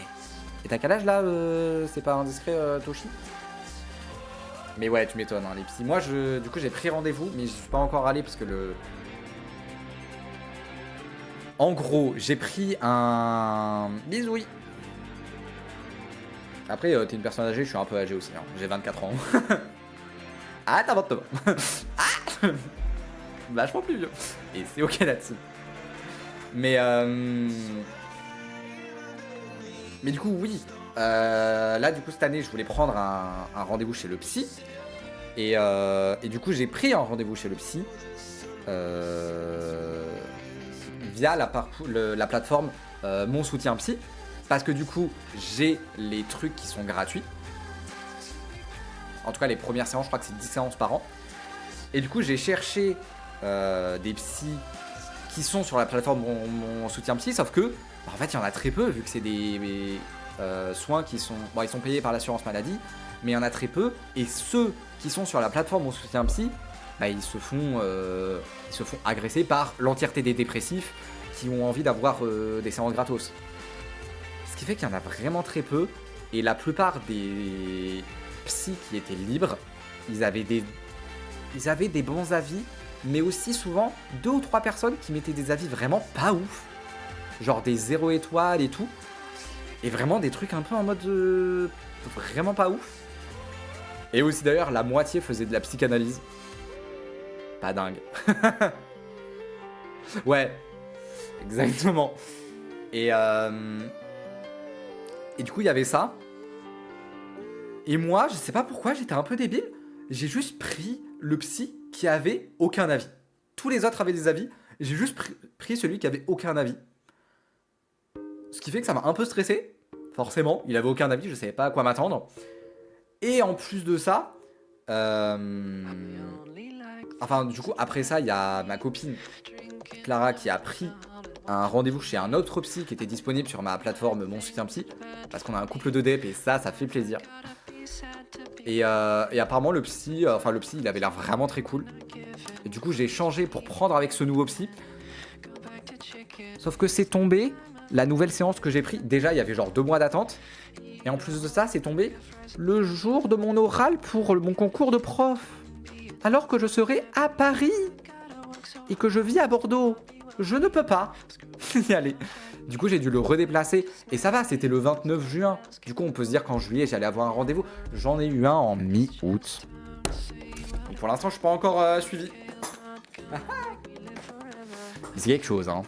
Et t'as quel âge là c'est pas indiscret, Toshi? Mais ouais, tu m'étonnes, hein, les psys. Moi, du coup, j'ai pris rendez-vous, mais je suis pas encore allé parce que le... En gros, j'ai pris un... Bisouille. Après, t'es une personne âgée, je suis un peu âgé aussi. Hein. J'ai 24 ans. Ah, t'as 29 ans. Ah vachement plus vieux. Et c'est ok là-dessus. Mais du coup, oui. Là, du coup, cette année, je voulais prendre un rendez-vous chez le psy. Et du coup, j'ai pris un rendez-vous chez le psy. Via la plateforme Mon Soutien Psy. Parce que du coup, j'ai les trucs qui sont gratuits. En tout cas, les premières séances, je crois que c'est 10 séances par an. Et du coup, j'ai cherché des psys qui sont sur la plateforme Mon Soutien Psy. Sauf que, en fait, il y en a très peu, vu que c'est des soins qui sont... Bon, ils sont payés par l'assurance maladie, mais il y en a très peu. Et ceux qui sont sur la plateforme Mon Soutien Psy, bah, ils se font agresser par l'entièreté des dépressifs qui ont envie d'avoir des séances gratos. Ce qui fait qu'il y en a vraiment très peu. Et la plupart des psys qui étaient libres, ils avaient des bons avis, mais aussi souvent 2 ou 3 personnes qui mettaient des avis vraiment pas ouf. Genre des 0 étoiles et tout. Et vraiment des trucs un peu en mode vraiment pas ouf. Et aussi d'ailleurs, la moitié faisait de la psychanalyse. Pas dingue. Ouais, exactement. Et du coup, il y avait ça. Et moi, je sais pas pourquoi, j'étais un peu débile. J'ai juste pris le psy qui avait aucun avis. Tous les autres avaient des avis. J'ai juste pris celui qui avait aucun avis. Ce qui fait que ça m'a un peu stressé. Forcément, il avait aucun avis, je savais pas à quoi m'attendre. Et en plus de ça... Enfin, du coup, après ça, il y a ma copine Clara qui a pris un rendez-vous chez un autre psy qui était disponible sur ma plateforme Mon Soutien Psy, parce qu'on a un couple de DEP et ça fait plaisir. Et apparemment le psy, il avait l'air vraiment très cool. Et du coup j'ai changé pour prendre avec ce nouveau psy. Sauf que c'est tombé, la nouvelle séance que j'ai pris, déjà il y avait genre 2 mois d'attente. Et en plus de ça, c'est tombé le jour de mon oral pour mon concours de prof. Alors que je serai à Paris et que je vis à Bordeaux. Je ne peux pas y aller. Du coup, j'ai dû le redéplacer. Et ça va, c'était le 29 juin. Du coup, on peut se dire qu'en juillet, j'allais avoir un rendez-vous. J'en ai eu un en mi-août. Donc pour l'instant, je suis pas encore suivi. C'est quelque chose, hein.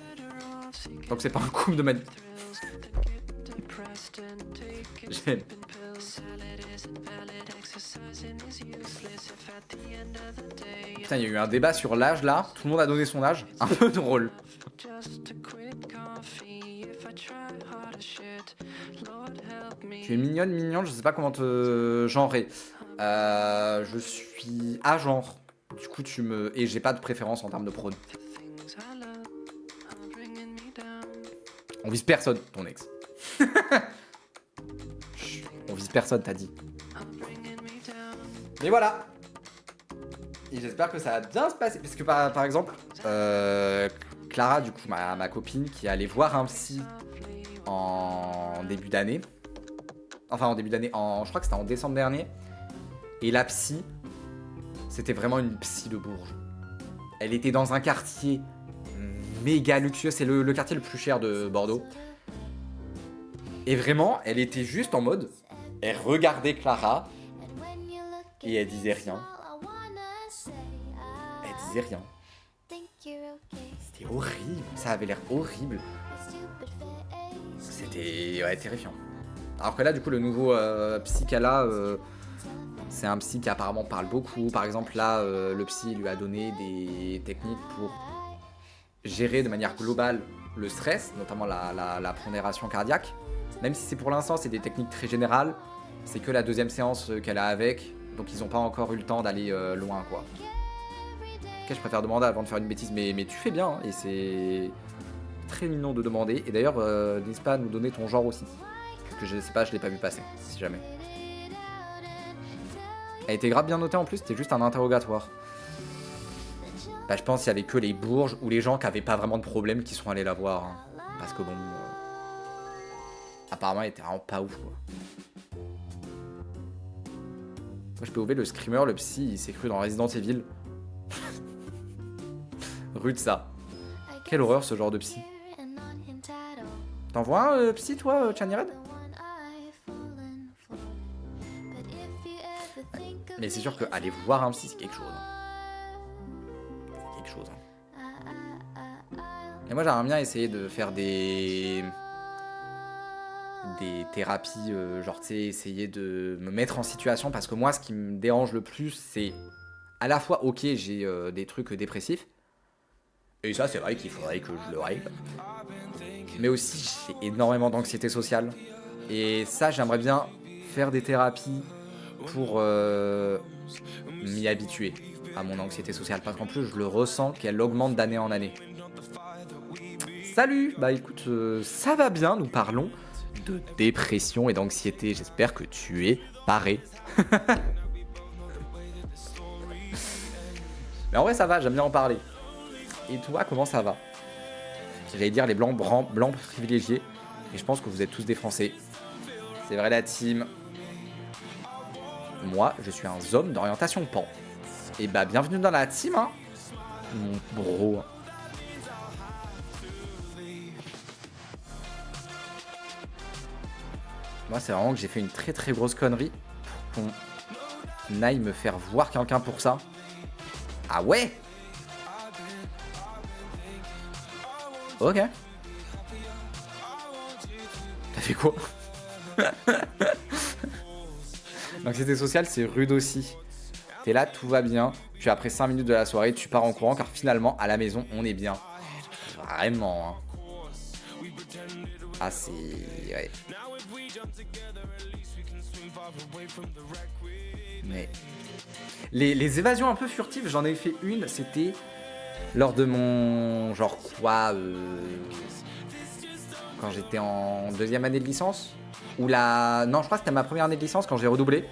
Donc c'est pas un coup de manie. J'aime. Putain, il y a eu un débat sur l'âge là. Tout le monde a donné son âge. Un peu drôle. Tu es mignonne, je sais pas comment te genrer. Je suis à genre. Du coup, et j'ai pas de préférence en termes de prône. On vise personne, ton ex. On vise personne, t'as dit. Mais voilà. Et j'espère que ça va bien se passer. Parce que par exemple, Clara, du coup, ma copine, qui est allée voir un psy en début d'année. Enfin, en début d'année, je crois que c'était en décembre dernier. Et la psy, c'était vraiment une psy de Bourges. Elle était dans un quartier méga luxueux. C'est le quartier le plus cher de Bordeaux. Et vraiment, elle était juste en mode... Elle regardait Clara et elle disait rien. Elle disait rien. C'était horrible. Ça avait l'air horrible. C'était terrifiant. Alors que là, du coup, le nouveau psy qu'elle a, c'est un psy qui apparemment parle beaucoup. Par exemple, là, le psy lui a donné des techniques pour gérer de manière globale le stress, notamment la pondération cardiaque. Même si c'est pour l'instant, c'est des techniques très générales. C'est que la deuxième séance qu'elle a avec. Donc ils n'ont pas encore eu le temps d'aller loin, quoi. Ok, je préfère demander avant de faire une bêtise, mais tu fais bien, hein, et c'est très mignon de demander. Et d'ailleurs, n'hésite pas à nous donner ton genre aussi. Que je sais pas, je l'ai pas vu passer, si jamais. Elle était grave bien notée en plus, c'était juste un interrogatoire. Bah, je pense qu'il y avait que les Bourges ou les gens qui avaient pas vraiment de problème qui sont allés la voir. Hein. Parce que bon... apparemment, elle était vraiment pas ouf, quoi. Moi, je peux ouvrir le screamer, le psy, il s'est cru dans Resident Evil. Rude, ça. Quelle horreur, ce genre de psy. T'en vois un psy, toi, Chani Red? Mais c'est sûr que aller voir un psy, c'est quelque chose. Hein. C'est quelque chose. Hein. Et moi, j'aimerais bien essayer de faire des thérapies, genre, tu sais, essayer de me mettre en situation. Parce que moi, ce qui me dérange le plus, c'est à la fois, ok, j'ai des trucs dépressifs. Et ça, c'est vrai qu'il faudrait que je le règle. Mais aussi, j'ai énormément d'anxiété sociale. Et ça, j'aimerais bien faire des thérapies pour m'y habituer à mon anxiété sociale. Parce qu'en plus, je le ressens qu'elle augmente d'année en année. Salut! Bah écoute, ça va bien, nous parlons de dépression et d'anxiété. J'espère que tu es paré. Mais en vrai, ça va, j'aime bien en parler. Et toi, comment ça va? J'allais dire les blancs privilégiés. Et je pense que vous êtes tous des Français. C'est vrai, la team. Moi, je suis un homme d'orientation pan. Et bah, bienvenue dans la team, hein. Mon bro. Moi, c'est vraiment que j'ai fait une très très grosse connerie pour qu'on aille me faire voir quelqu'un pour ça. Ah ouais? Ok. T'as fait quoi? L'anxiété sociale, c'est rude aussi. T'es là, tout va bien. Puis après 5 minutes de la soirée, tu pars en courant car finalement, à la maison, on est bien. Vraiment. Hein. Ah, c'est... Ouais. Mais... Les évasions un peu furtives, j'en ai fait une, c'était Lors de mon... genre quoi quand j'étais en deuxième année de licence. Ou la... Non, je crois que c'était ma première année de licence quand j'ai redoublé.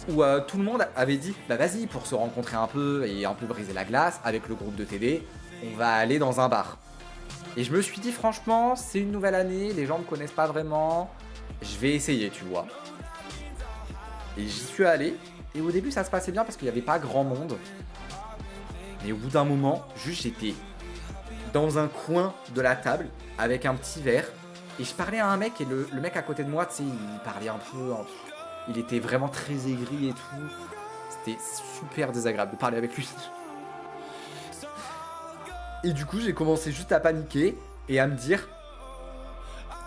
Où tout le monde avait dit, bah vas-y, pour se rencontrer un peu et un peu briser la glace, avec le groupe de TD, on va aller dans un bar. Et je me suis dit, franchement, c'est une nouvelle année, les gens me connaissent pas vraiment, je vais essayer, tu vois. Et j'y suis allé, et au début ça se passait bien parce qu'il n'y avait pas grand monde. Mais au bout d'un moment, juste j'étais dans un coin de la table, avec un petit verre, et je parlais à un mec, et le mec à côté de moi, tu sais, il parlait un peu... Il était vraiment très aigri et tout. C'était super désagréable de parler avec lui. Et du coup, j'ai commencé juste à paniquer et à me dire,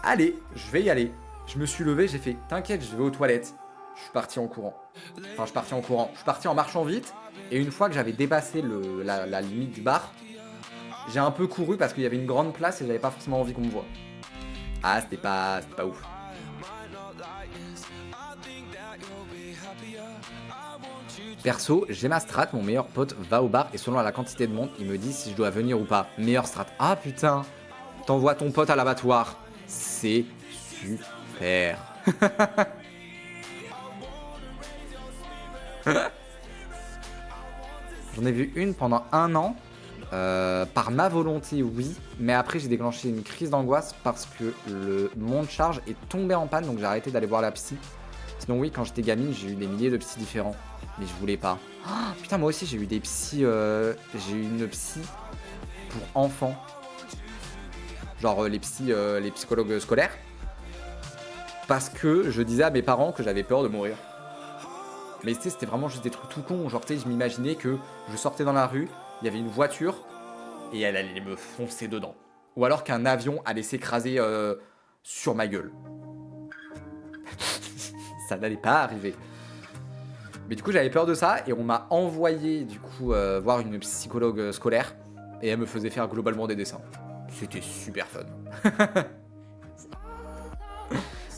allez, je vais y aller. Je me suis levé, j'ai fait, t'inquiète, je vais aux toilettes. Je suis parti en courant. Enfin, je suis parti en courant. Je suis parti en marchant vite. Et une fois que j'avais dépassé la limite du bar, j'ai un peu couru parce qu'il y avait une grande place et j'avais pas forcément envie qu'on me voie. Ah, c'était pas ouf. Perso, j'ai ma strat, mon meilleur pote va au bar et selon la quantité de monde, il me dit si je dois venir ou pas. Meilleure strat. Ah putain, t'envoies ton pote à l'abattoir. C'est super. J'en ai vu une pendant 1 an. Par ma volonté, oui. Mais après, j'ai déclenché une crise d'angoisse parce que mon charge est tombé en panne. Donc j'ai arrêté d'aller voir la psy. Sinon, oui, quand j'étais gamine, j'ai eu des milliers de psys différents. Mais je voulais pas. Oh, putain, moi aussi, j'ai eu des psys. J'ai eu une psy pour enfants. Genre les psychologues scolaires. Parce que je disais à mes parents que j'avais peur de mourir. Mais tu sais, c'était vraiment juste des trucs tout cons. Genre, tu sais, je m'imaginais que je sortais dans la rue, il y avait une voiture et elle allait me foncer dedans. Ou alors qu'un avion allait s'écraser sur ma gueule. Ça n'allait pas arriver. Mais du coup, j'avais peur de ça et on m'a envoyé du coup voir une psychologue scolaire et elle me faisait faire globalement des dessins. C'était super fun.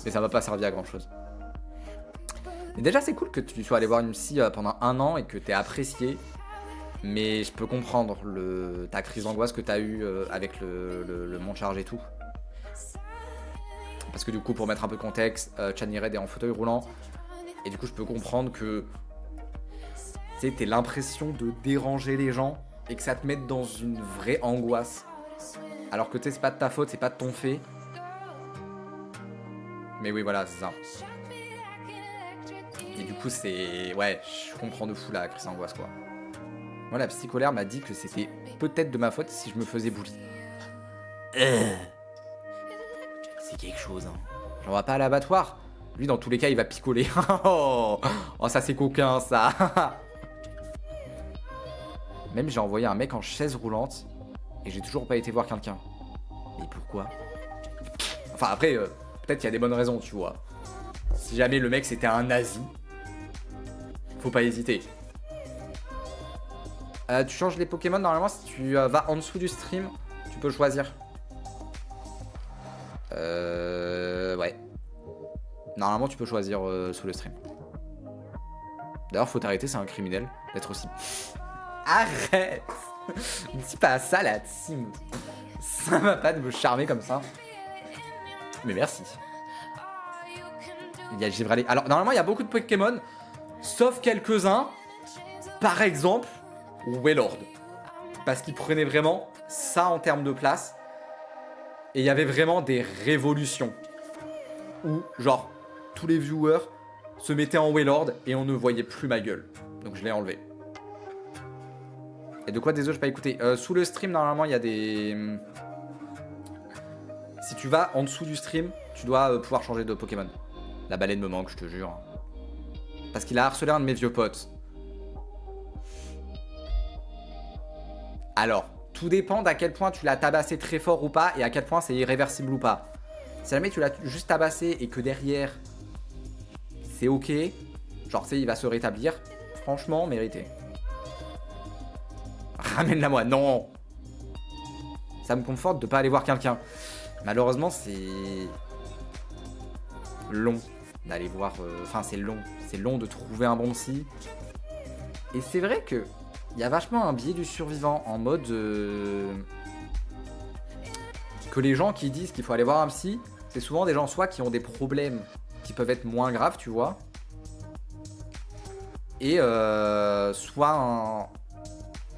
Mais ça m'a pas servi à grand chose. Mais déjà, c'est cool que tu sois allé voir une psy pendant 1 an et que t'aies apprécié. Mais je peux comprendre ta crise d'angoisse que t'as eue avec le monte charge et tout. Parce que du coup, pour mettre un peu de contexte, Chani Red est en fauteuil roulant. Et du coup, je peux comprendre que tu sais, t'aies l'impression de déranger les gens et que ça te mette dans une vraie angoisse. Alors que tu sais, c'est pas de ta faute, c'est pas de ton fait. Mais oui, voilà, c'est ça. Et du coup, c'est... Ouais, je comprends de fou la crise d'angoisse, quoi. Moi, la psychologue m'a dit que c'était peut-être de ma faute si je me faisais bully. C'est quelque chose, hein. J'en vais pas à l'abattoir. Lui, dans tous les cas, il va picoler. Oh, ça, c'est coquin, ça. Même, j'ai envoyé un mec en chaise roulante et j'ai toujours pas été voir quelqu'un. Mais pourquoi? Enfin, après, peut-être qu'il y a des bonnes raisons, tu vois. Si jamais le mec, c'était un nazi, faut pas hésiter. Tu changes les Pokémon, normalement, si tu vas en dessous du stream, tu peux choisir. Ouais. Normalement, tu peux choisir sous le stream. D'ailleurs, faut t'arrêter, c'est un criminel d'être aussi... Arrête. Ne dis pas ça, la team. Ça va pas de me charmer comme ça. Mais merci. Il y a Givralé. Alors, normalement, il y a beaucoup de Pokémon, sauf quelques-uns. Par exemple, Wailord. Parce qu'il prenait vraiment ça en termes de place. Et il y avait vraiment des révolutions. Où, genre, tous les viewers se mettaient en Wailord et on ne voyait plus ma gueule. Donc je l'ai enlevé. Et de quoi, désolé, j'ai pas écouté. Sous le stream, normalement, il y a des... Si tu vas en dessous du stream, tu dois pouvoir changer de Pokémon. La baleine me manque, je te jure. Parce qu'il a harcelé un de mes vieux potes. Alors, tout dépend d'à quel point tu l'as tabassé très fort ou pas et à quel point c'est irréversible ou pas. Si jamais tu l'as juste tabassé et que derrière, c'est ok, genre, tu sais, il va se rétablir, franchement, mérité. Ramène-la moi, non. Ça me conforte de pas aller voir quelqu'un. Malheureusement, c'est long d'aller voir... Enfin, c'est long. C'est long de trouver un bon psy. Et c'est vrai que Il y a vachement un biais du survivant en mode que les gens qui disent qu'il faut aller voir un psy, c'est souvent des gens soit qui ont des problèmes qui peuvent être moins graves, tu vois, et soit un...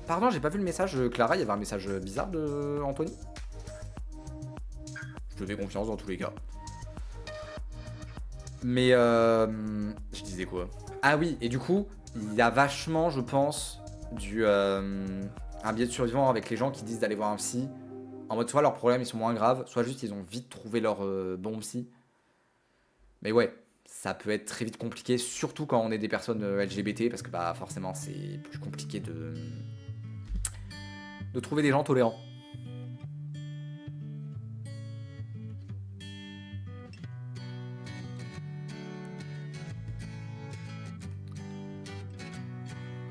Pardon, j'ai pas vu le message, Clara, il y avait un message bizarre de Anthony. Je te fais confiance dans tous les cas. Mais je disais quoi? Ah oui, et du coup, il y a vachement, je pense, un biais de survivant avec les gens qui disent d'aller voir un psy. En mode, soit leurs problèmes ils sont moins graves, soit juste ils ont vite trouvé leur bon psy. Mais ouais, ça peut être très vite compliqué, surtout quand on est des personnes LGBT, parce que bah forcément c'est plus compliqué de trouver des gens tolérants.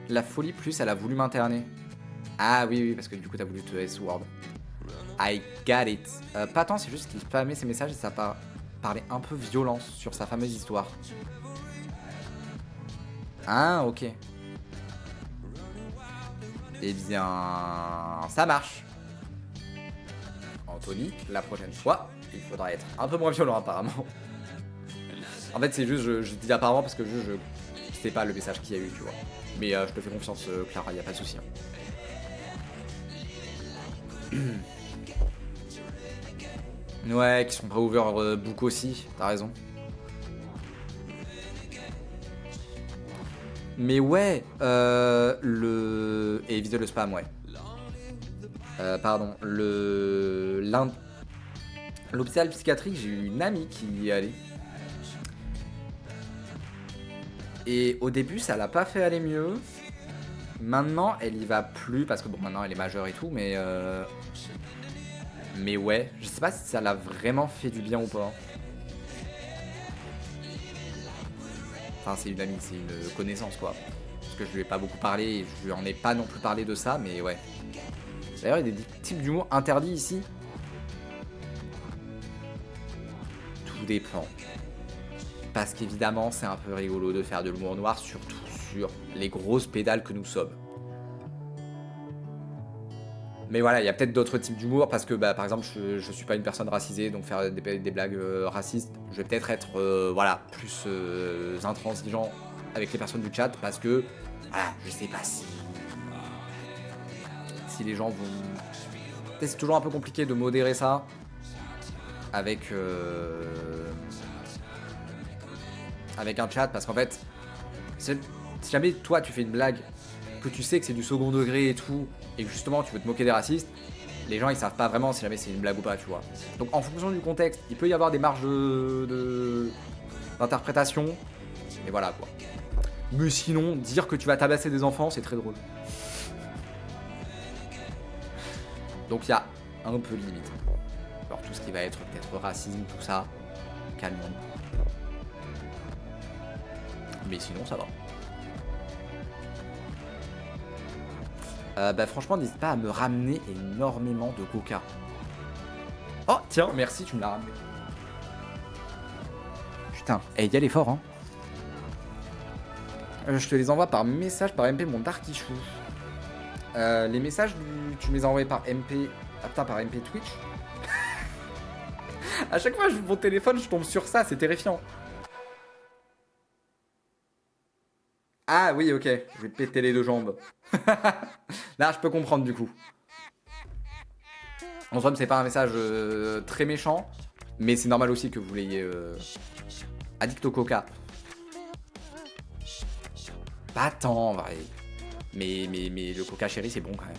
La folie plus, elle a voulu m'interner. Ah oui, oui, parce que du coup t'as voulu te S-word. I got it. Pas tant, c'est juste qu'il spammait ses messages et ça parlait un peu violence sur sa fameuse histoire. Ah, ok. Eh bien, ça marche. Anthony, la prochaine fois, il faudra être un peu moins violent apparemment. En fait, c'est juste, je dis apparemment parce que je sais pas le message qu'il y a eu, tu vois. Mais je te fais confiance, Clara, y a pas de souci. Ouais, qui sont pas overbook aussi, t'as raison. Mais ouais, et éviter le spam, ouais. Pardon, l'hôpital psychiatrique, j'ai eu une amie qui y est allée. Et au début, ça l'a pas fait aller mieux. Maintenant, elle y va plus parce que bon, maintenant elle est majeure et tout, mais ouais, je sais pas si ça l'a vraiment fait du bien ou pas. Enfin, c'est une amie, c'est une connaissance quoi. Parce que je lui ai pas beaucoup parlé et je lui en ai pas non plus parlé de ça, mais ouais. D'ailleurs, il y a des types d'humour interdits ici. Tout dépend. Parce qu'évidemment, c'est un peu rigolo de faire de l'humour noir, surtout sur les grosses pédales que nous sommes. Mais voilà, il y a peut-être d'autres types d'humour parce que, bah, par exemple, je suis pas une personne racisée, donc faire des blagues racistes, je vais peut-être être, voilà, plus intransigeant avec les personnes du chat parce que, voilà, je sais pas si les gens vont... C'est toujours un peu compliqué de modérer ça avec un chat parce qu'en fait, si jamais toi tu fais une blague que tu sais que c'est du second degré et tout, et que justement tu veux te moquer des racistes, les gens ils savent pas vraiment si jamais c'est une blague ou pas, tu vois. Donc en fonction du contexte, il peut y avoir des marges d'interprétation, et voilà quoi. Mais sinon, dire que tu vas tabasser des enfants, c'est très drôle. Donc il y a un peu de limite. Alors tout ce qui va être peut-être racisme, tout ça, calmons. Mais sinon ça va. Bah franchement, n'hésite pas à me ramener énormément de coca. Oh tiens, merci, tu me l'as ramené. Putain, et y a l'effort hein. Je te les envoie par message, par MP, mon Darkichou. Les messages, tu me les as envoyés par MP... Ah putain, par MP Twitch. À chaque fois que je mon téléphone, je tombe sur ça, c'est terrifiant. Ah oui, ok, je vais péter les deux jambes. Là, je peux comprendre du coup. En somme, c'est pas un message très méchant, mais c'est normal aussi que vous l'ayez addict au coca. Pas tant en vrai. Mais le coca chéri, c'est bon quand même.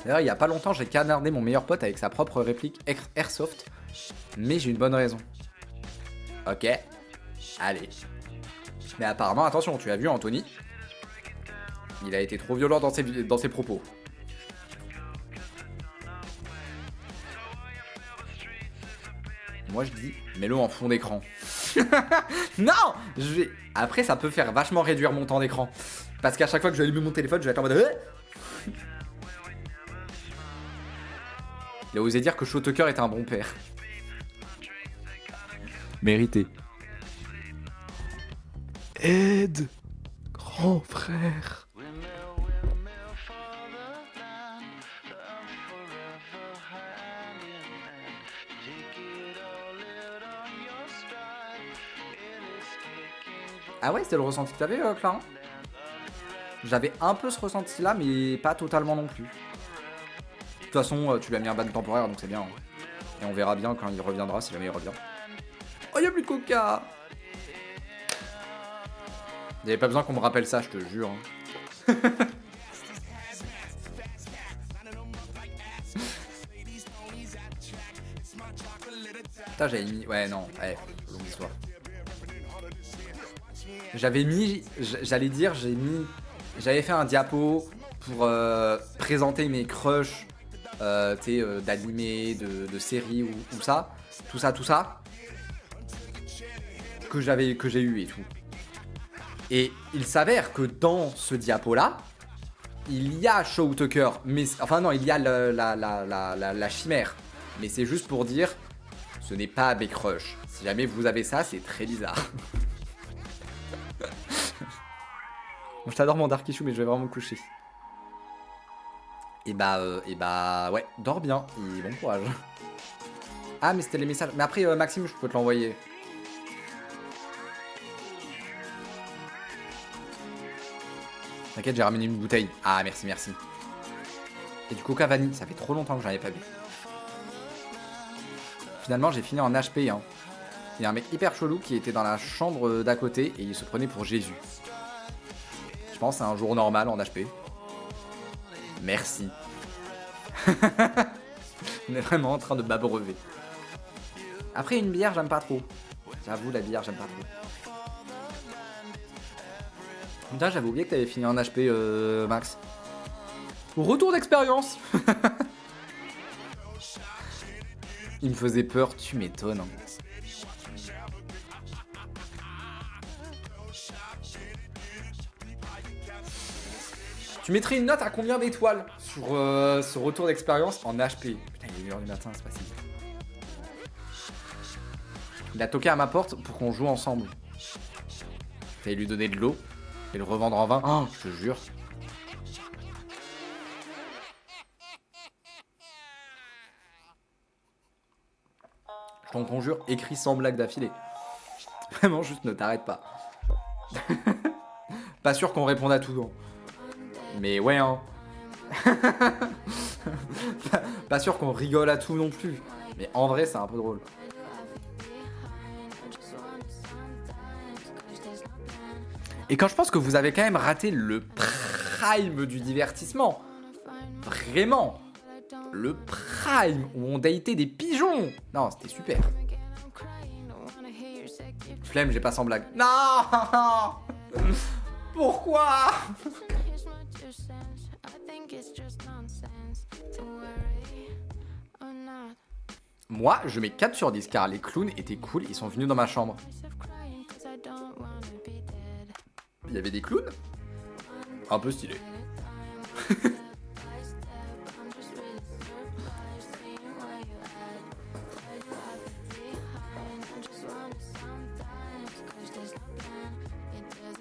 D'ailleurs, il y a pas longtemps, j'ai canardé mon meilleur pote avec sa propre réplique Airsoft, mais j'ai une bonne raison. Ok, allez. Mais apparemment, attention, tu as vu Anthony, il a été trop violent dans ses propos. Moi je dis, mets-le en fond d'écran. Non, après ça peut faire vachement réduire mon temps d'écran. Parce qu'à chaque fois que je vais allumer mon téléphone, je vais être en mode... Il a osé dire que Shotucker était un bon père. Mérité. Aide, grand frère. Ah ouais, c'était le ressenti que t'avais, Clara? J'avais un peu ce ressenti-là, mais pas totalement non plus. De toute façon, tu lui as mis un ban temporaire, donc c'est bien. Et on verra bien quand il reviendra, si jamais il revient. Oh, y'a plus de coca! Y'avait pas besoin qu'on me rappelle ça, je te jure. Putain, j'avais mis... Ouais, non, ouais, longue histoire. J'avais mis... J'allais dire, j'avais fait un diapo pour présenter mes crushs d'animés, de séries ou ça. Tout ça. Que j'ai eu et tout. Et il s'avère que dans ce diapo-là, il y a Shaw Tucker, mais... Enfin non, il y a la chimère. Mais c'est juste pour dire, ce n'est pas mes crushs. Si jamais vous avez ça, c'est très bizarre. Bon, je t'adore mon Darkichou, mais je vais vraiment me coucher. Et bah, ouais, dors bien et bon courage. Ah, mais c'était les messages. Mais après, Maxime, je peux te l'envoyer. T'inquiète, j'ai ramené une bouteille. Ah, merci. Et du coca vanille, ça fait trop longtemps que j'en avais pas bu. Finalement, j'ai fini en HP. Hein. Il y a un mec hyper chelou qui était dans la chambre d'à côté et il se prenait pour Jésus. Je pense que c'est un jour normal en HP. Merci. On est vraiment en train de m'abreuver. Après, une bière, j'aime pas trop. J'avoue, la bière, j'aime pas trop. Putain, j'avais oublié que t'avais fini en HP, Max. Retour d'expérience. Il me faisait peur, tu m'étonnes. Tu mettrais une note à combien d'étoiles sur ce retour d'expérience en HP? Putain, il est 1h du matin, c'est pas si vite. Il a toqué à ma porte pour qu'on joue ensemble. Fallait lui donner de l'eau et le revendre en vin. Oh, je te jure. Je t'en conjure, écris sans blague d'affilée. Vraiment, juste ne t'arrête pas. Pas sûr qu'on réponde à tout, non. Mais ouais, hein. Pas sûr qu'on rigole à tout non plus. Mais en vrai, c'est un peu drôle. Et quand je pense que vous avez quand même raté le prime du divertissement. Vraiment. Le prime où on datait des pigeons. Non, c'était super. Flemme, j'ai pas sans blague. Non. Pourquoi? Moi, je mets 4 sur 10 car les clowns étaient cool, ils sont venus dans ma chambre. Il y avait des clowns? Un peu stylé.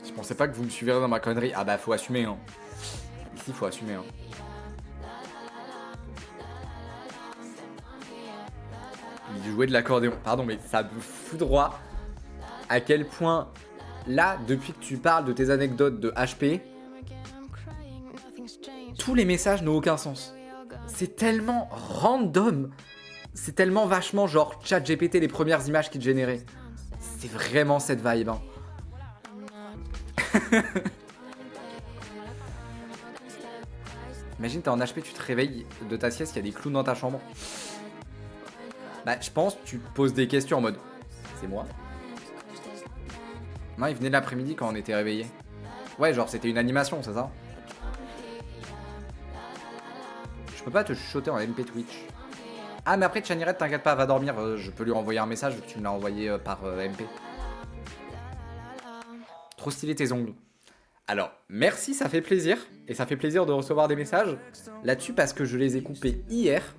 Je pensais pas que vous me suivrez dans ma connerie. Ah bah faut assumer hein. Ici faut assumer hein. Il jouait de l'accordéon. Pardon mais ça me foudroie à quel point là depuis que tu parles de tes anecdotes de HP, tous les messages n'ont aucun sens. C'est tellement random. C'est tellement vachement genre ChatGPT les premières images qu'il générait. C'est vraiment cette vibe hein. Imagine t'es en HP, tu te réveilles de ta sieste, il y a des clowns dans ta chambre. Bah je pense tu te poses des questions en mode c'est moi? Non il venait l'après-midi quand on était réveillés. Ouais genre c'était une animation c'est ça? Je peux pas te chuchoter en MP Twitch. Ah mais après Chanirette t'inquiète pas va dormir, je peux lui renvoyer un message vu que tu me l'as envoyé par MP. Trop stylé tes ongles. Alors, merci, ça fait plaisir. Et ça fait plaisir de recevoir des messages là-dessus parce que je les ai coupés hier.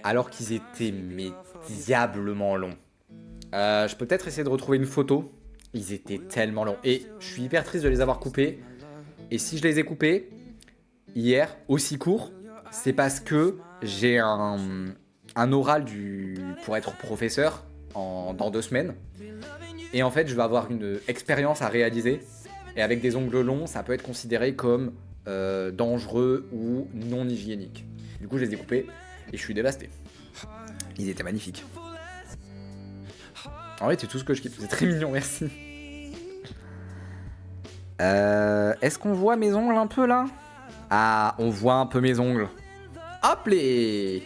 Alors qu'ils étaient mais diablement longs. Je peux peut-être essayer de retrouver une photo. Ils étaient tellement longs. Et je suis hyper triste de les avoir coupés. Et si je les ai coupés hier, aussi court, c'est parce que j'ai un oral pour être professeur dans 2 semaines. Et en fait, je vais avoir une expérience à réaliser. Et avec des ongles longs, ça peut être considéré comme dangereux ou non hygiénique. Du coup, je les ai coupés et je suis dévasté. Ils étaient magnifiques. En vrai, c'est tout ce que je kiffe. C'est très mignon, merci. Est-ce qu'on voit mes ongles un peu là? Ah, on voit un peu mes ongles. Hop les!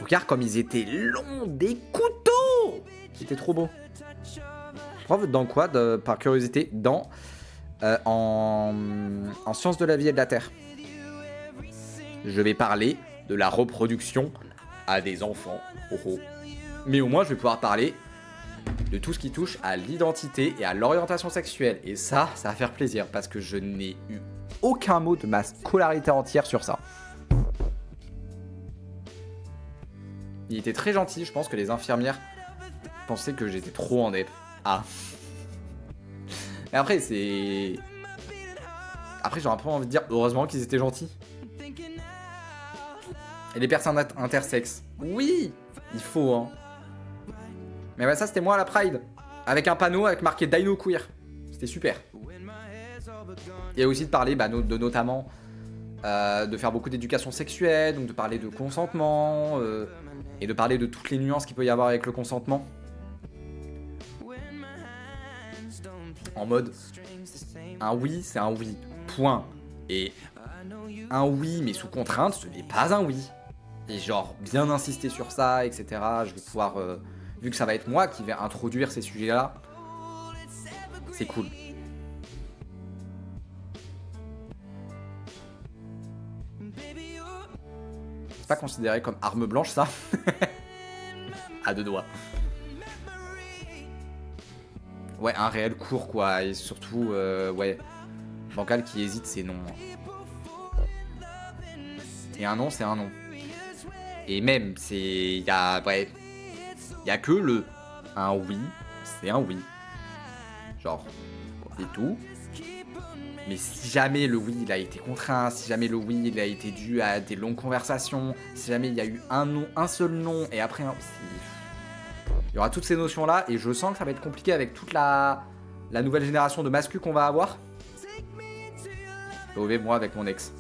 Regarde comme ils étaient longs, des couteaux! C'était trop beau. Prof, dans quoi, par curiosité? En sciences de la vie et de la terre. Je vais parler de la reproduction à des enfants. Oh oh. Mais au moins, je vais pouvoir parler de tout ce qui touche à l'identité et à l'orientation sexuelle. Et ça va faire plaisir parce que je n'ai eu aucun mot de ma scolarité entière sur ça. Il était très gentil, je pense que les infirmières pensaient que j'étais trop en dep. Ah. Mais après, c'est... Après, j'ai un peu envie de dire, heureusement qu'ils étaient gentils. Et les personnes intersexes. Oui, il faut, hein. Mais bah ça, c'était moi à la Pride. Avec un panneau avec marqué Dino Queer. C'était super. Et aussi de parler notamment de faire beaucoup d'éducation sexuelle, donc de parler de consentement, et de parler de toutes les nuances qu'il peut y avoir avec le consentement. En mode, un oui, c'est un oui, point. Et un oui, mais sous contrainte, ce n'est pas un oui. Et genre, bien insister sur ça, etc. Je vais pouvoir, vu que ça va être moi qui vais introduire ces sujets-là, c'est cool. C'est pas considéré comme arme blanche, ça? À 2 doigts. Ouais, un réel cours, quoi. Et surtout, ouais. Bancal qui hésite, c'est non. Et un non, c'est un non. Et même, c'est... Y a que un oui, c'est un oui. Genre, et tout. Mais si jamais le oui, il a été contraint, si jamais le oui, il a été dû à des longues conversations, si jamais il y a eu un non, un seul non, et après un... Il y aura toutes ces notions-là, et je sens que ça va être compliqué avec toute la nouvelle génération de masculins qu'on va avoir. OV, moi avec mon ex.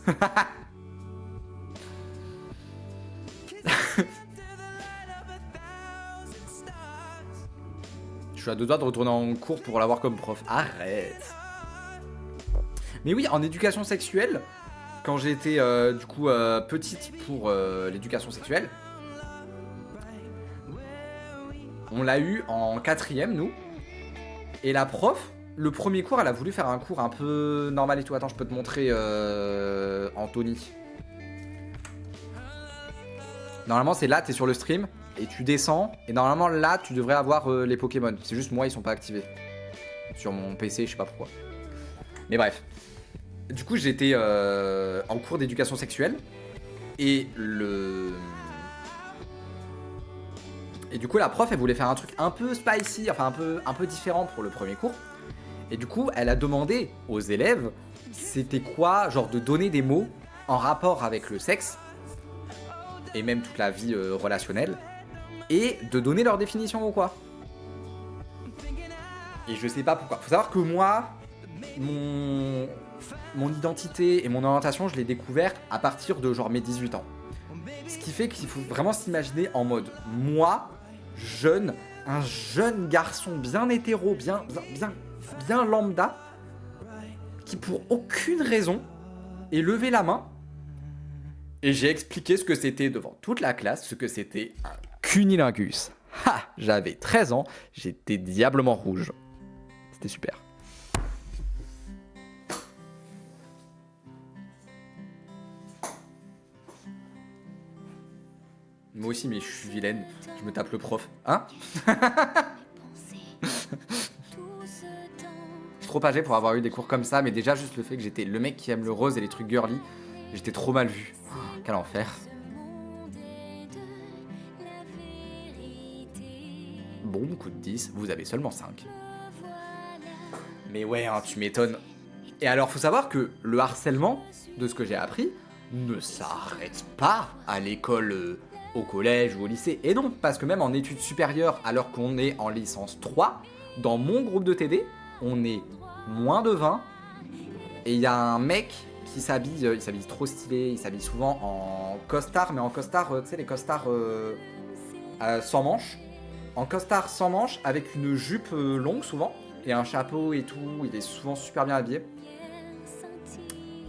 Je suis à 2 doigts de retourner en cours pour l'avoir comme prof. Arrête. Mais oui, en éducation sexuelle, quand j'étais petite pour l'éducation sexuelle, on l'a eu en 4ème, nous. Et la prof, le premier cours, elle a voulu faire un cours un peu normal et tout. Attends, je peux te montrer Anthony. Normalement, c'est là, t'es sur le stream, et tu descends, et normalement, là, tu devrais avoir les Pokémon. C'est juste moi, ils sont pas activés. Sur mon PC, je sais pas pourquoi. Mais bref. Du coup, j'étais en cours d'éducation sexuelle, et du coup, la prof, elle voulait faire un truc un peu spicy, enfin un peu différent pour le premier cours. Et du coup, elle a demandé aux élèves, c'était quoi, genre de donner des mots en rapport avec le sexe, et même toute la vie relationnelle, et de donner leur définition ou quoi. Et je sais pas pourquoi. Faut savoir que moi, mon identité et mon orientation, je l'ai découvert à partir de genre mes 18 ans. Ce qui fait qu'il faut vraiment s'imaginer en mode moi, jeune, un jeune garçon bien hétéro, bien lambda, qui pour aucune raison est levé la main. Et j'ai expliqué ce que c'était devant toute la classe, ce que c'était un cunilingus. Ha! J'avais 13 ans, j'étais diablement rouge. C'était super. Moi aussi, mais je suis vilaine. Je me tape le prof. Hein? Je suis trop âgé pour avoir eu des cours comme ça, mais déjà, juste le fait que j'étais le mec qui aime le rose et les trucs girly, j'étais trop mal vu. Oh, quel enfer. Bon, coup de 10, vous avez seulement 5. Mais ouais, hein, tu m'étonnes. Et alors, faut savoir que le harcèlement, de ce que j'ai appris, ne s'arrête pas à l'école, au collège ou au lycée. Et non, parce que même en études supérieures, alors qu'on est en licence 3, dans mon groupe de TD, on est moins de 20. Et il y a un mec qui s'habille, il s'habille trop stylé, il s'habille souvent en costard, mais en costard, tu sais, les costards sans manches. En costard sans manches, avec une jupe longue souvent, et un chapeau et tout, il est souvent super bien habillé.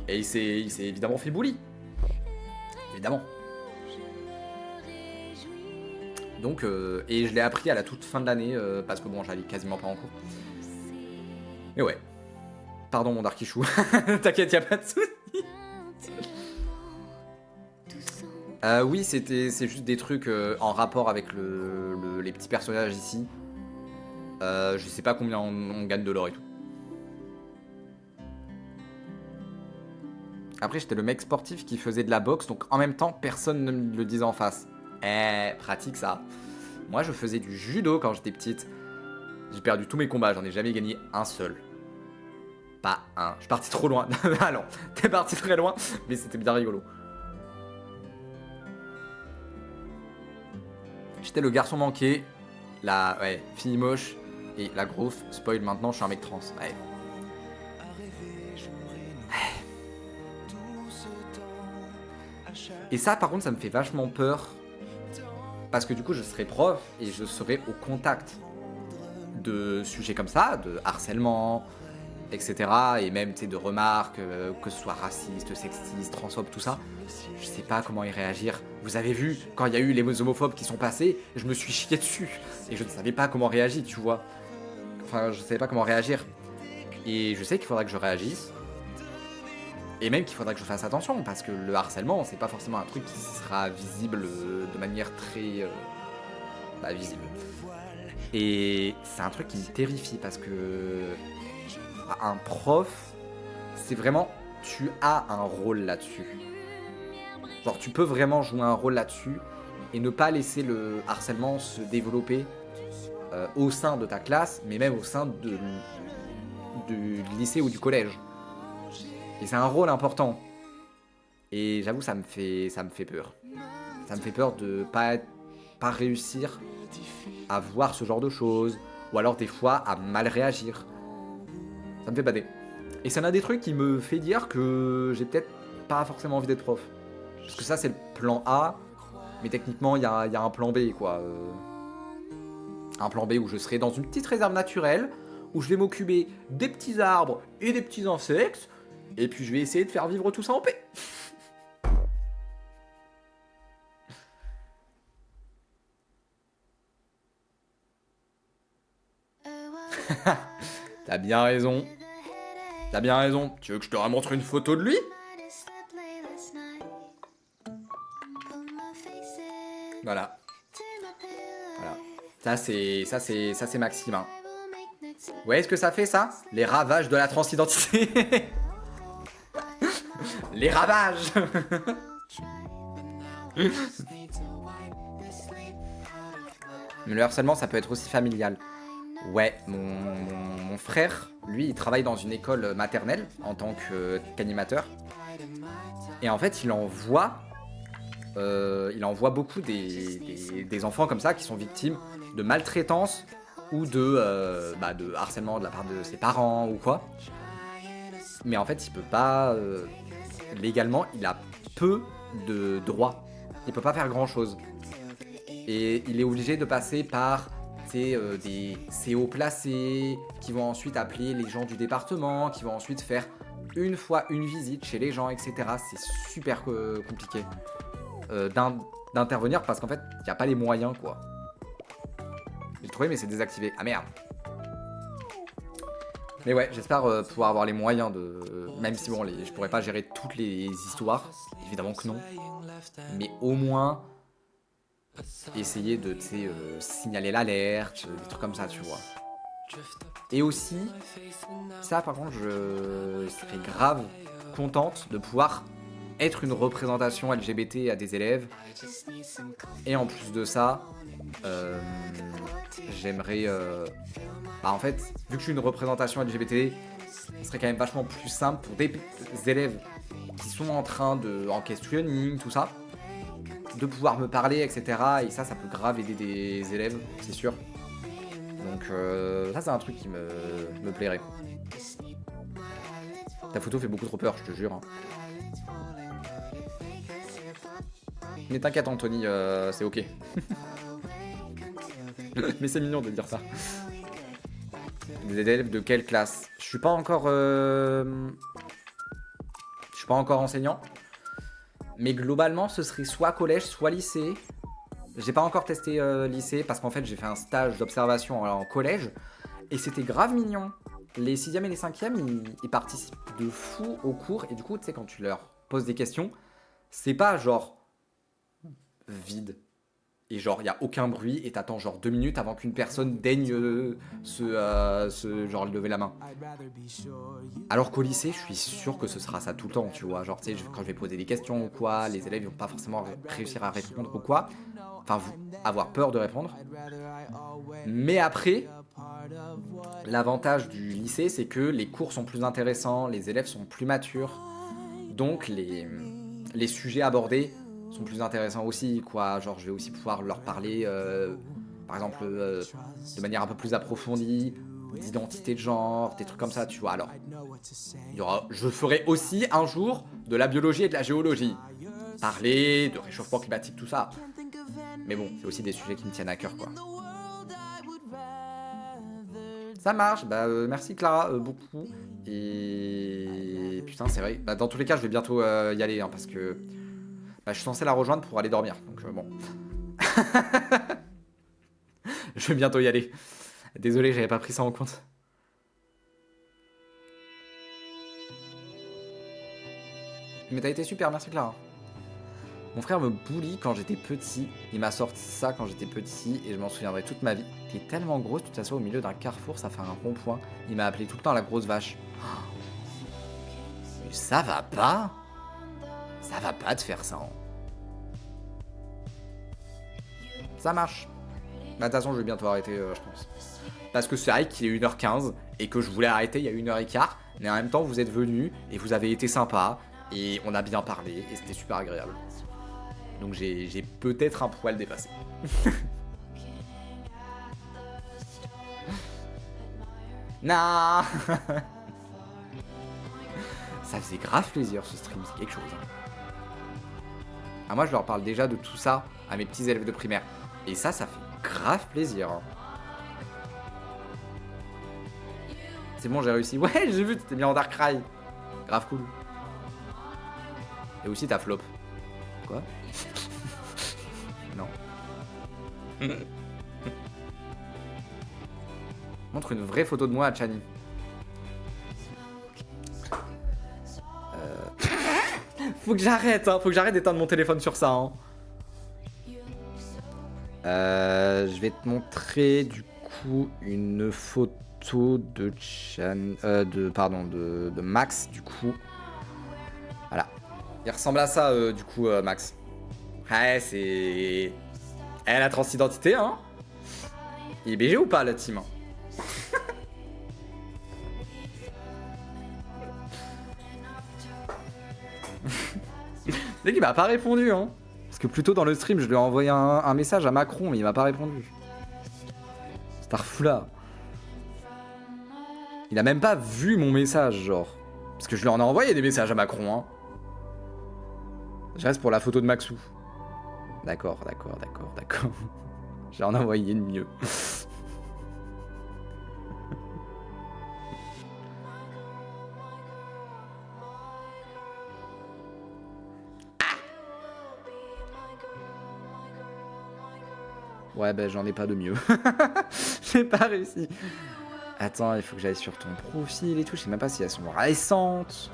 Et il s'est évidemment fait bully. Évidemment. Donc, et je l'ai appris à la toute fin de l'année, parce que bon, j'allais quasiment pas en cours. Mais ouais. Pardon mon Darkichou. T'inquiète, y'a pas de soucis. Oui, c'est juste des trucs en rapport avec les petits personnages ici. Je sais pas combien on gagne de l'or et tout. Après, j'étais le mec sportif qui faisait de la boxe, donc en même temps, personne ne me le disait en face. Pratique ça. Moi, je faisais du judo quand j'étais petite. J'ai perdu tous mes combats, j'en ai jamais gagné un seul. Pas un. Je suis parti trop loin. Ah non, t'es parti très loin, mais c'était bien rigolo. J'étais le garçon manqué, la fille moche et la grosse. Spoil maintenant, je suis un mec trans. Ouais. Et ça, par contre, ça me fait vachement peur. Parce que du coup, je serai prof et je serai au contact de sujets comme ça, de harcèlement, etc. Et même, tu sais, de remarques, que ce soit raciste, sexiste, transphobe, tout ça. Je sais pas comment y réagir. Vous avez vu, quand il y a eu les homophobes qui sont passés, je me suis chié dessus. Et je ne savais pas comment réagir, tu vois. Enfin, je savais pas comment réagir. Et je sais qu'il faudra que je réagisse. Et même qu'il faudra que je fasse attention, parce que le harcèlement, c'est pas forcément un truc qui sera visible de manière très visible. Et c'est un truc qui me terrifie, parce que un prof, c'est vraiment, tu as un rôle là-dessus. Genre, tu peux vraiment jouer un rôle là-dessus, et ne pas laisser le harcèlement se développer au sein de ta classe, mais même au sein du lycée ou du collège. Et c'est un rôle important. Et j'avoue, ça me fait peur. Ça me fait peur de pas réussir à voir ce genre de choses. Ou alors des fois à mal réagir. Ça me fait bader. Et ça en a des trucs qui me fait dire que j'ai peut-être pas forcément envie d'être prof. Parce que ça, c'est le plan A. Mais techniquement, il y a un plan B, quoi. Un plan B où je serai dans une petite réserve naturelle. Où je vais m'occuper des petits arbres et des petits insectes. Et puis je vais essayer de faire vivre tout ça en paix. T'as bien raison. T'as bien raison. Tu veux que je te remontre une photo de lui? Voilà. Voilà. Ça c'est Maxime. Hein. Vous voyez ce que ça fait ça? Les ravages de la transidentité. Les ravages. Mais le harcèlement, ça peut être aussi familial. Ouais, mon frère, lui, il travaille dans une école maternelle en tant qu'animateur. Et en fait, il envoie beaucoup des enfants comme ça qui sont victimes de maltraitance ou de harcèlement de la part de ses parents ou quoi. Mais en fait, il peut pas... légalement, il a peu de droits. Il peut pas faire grand-chose. Et il est obligé de passer par des CO placés, qui vont ensuite appeler les gens du département, qui vont ensuite faire une fois une visite chez les gens, etc. C'est super compliqué d'intervenir parce qu'en fait, il n'y a pas les moyens, quoi. J'ai trouvé, mais c'est désactivé. Ah merde. Mais ouais, j'espère pouvoir avoir les moyens de... Même si bon, je pourrais pas gérer toutes les histoires, évidemment que non. Mais au moins, essayer de signaler l'alerte, des trucs comme ça, tu vois. Et aussi, ça par contre, je serais grave contente de pouvoir être une représentation LGBT à des élèves. Et en plus de ça, j'aimerais... Bah en fait, vu que je suis une représentation LGBT, ce serait quand même vachement plus simple pour des élèves qui sont en questioning, tout ça, de pouvoir me parler, etc. Et ça peut grave aider des élèves, c'est sûr. Donc ça, c'est un truc qui me plairait. Ta photo fait beaucoup trop peur, je te jure. Hein. Mais t'inquiète, Anthony, c'est ok. Mais c'est mignon de dire ça. Des élèves de quelle classe? Je suis pas encore enseignant. Mais globalement, ce serait soit collège, soit lycée. J'ai pas encore testé lycée parce qu'en fait, j'ai fait un stage d'observation en collège. Et c'était grave mignon. Les 6e et les 5e, ils participent de fou au cours. Et du coup, tu sais, quand tu leur poses des questions, c'est pas genre vide. Et genre, il n'y a aucun bruit et t'attends genre 2 minutes avant qu'une personne daigne genre lever la main. Alors qu'au lycée, je suis sûr que ce sera ça tout le temps, tu vois. Genre, tu sais, quand je vais poser des questions ou quoi, les élèves ils vont pas forcément réussir à répondre ou quoi. Enfin, avoir peur de répondre. Mais après, l'avantage du lycée, c'est que les cours sont plus intéressants, les élèves sont plus matures. Donc, les sujets abordés sont plus intéressants aussi, quoi. Genre, je vais aussi pouvoir leur parler, par exemple, de manière un peu plus approfondie, d'identité de genre, des trucs comme ça, tu vois. Alors, je ferai aussi un jour de la biologie et de la géologie. Parler de réchauffement climatique, tout ça. Mais bon, c'est aussi des sujets qui me tiennent à cœur, quoi. Ça marche, bah merci Clara, beaucoup. Et putain, c'est vrai. Bah, dans tous les cas, je vais bientôt y aller, hein, parce que bah, je suis censé la rejoindre pour aller dormir. Donc bon. Je vais bientôt y aller. Désolé, j'avais pas pris ça en compte. Mais t'as été super, merci Clara. Mon frère me bully quand j'étais petit. Il m'a sorti ça quand j'étais petit et je m'en souviendrai toute ma vie. T'es tellement grosse, tu t'assois au milieu d'un carrefour, ça fait un rond-point. Il m'a appelé tout le temps la grosse vache. Mais ça va pas. Ça va pas de faire ça. Hein. Ça marche. Bah, de toute façon, je vais bientôt arrêter, je pense. Parce que c'est vrai qu'il est 1h15 et que je voulais arrêter il y a 1h15. Mais en même temps, vous êtes venus et vous avez été sympa. Et on a bien parlé et c'était super agréable. Donc j'ai peut-être un poil dépassé. Non. Ça faisait grave plaisir ce stream, c'est quelque chose. Hein. Ah, moi je leur parle déjà de tout ça à mes petits élèves de primaire. Et ça fait grave plaisir. Hein. C'est bon, j'ai réussi. Ouais, j'ai vu, t'étais bien en Darkrai. Grave cool. Et aussi ta flop. Quoi? Non. Montre une vraie photo de moi à Chani. Faut que j'arrête, hein. Faut que j'arrête d'éteindre mon téléphone sur ça. Hein. Je vais te montrer du coup une photo de de Max du coup. Voilà. Il ressemble à ça du coup Max. Ouais, c'est... Elle a transidentité, hein. Il est BG ou pas, la team? C'est qu'il m'a pas répondu, hein. Parce que plus tôt dans le stream, je lui ai envoyé un message à Macron, mais il m'a pas répondu. Starfoula. Il a même pas vu mon message, genre. Parce que je lui en ai envoyé des messages à Macron, hein. Je reste pour la photo de Maxou. D'accord. J'ai en envoyé une mieux. Ouais, ben j'en ai pas de mieux. J'ai pas réussi. Attends, il faut que j'aille sur ton profil et tout. Je sais même pas si elles sont récentes.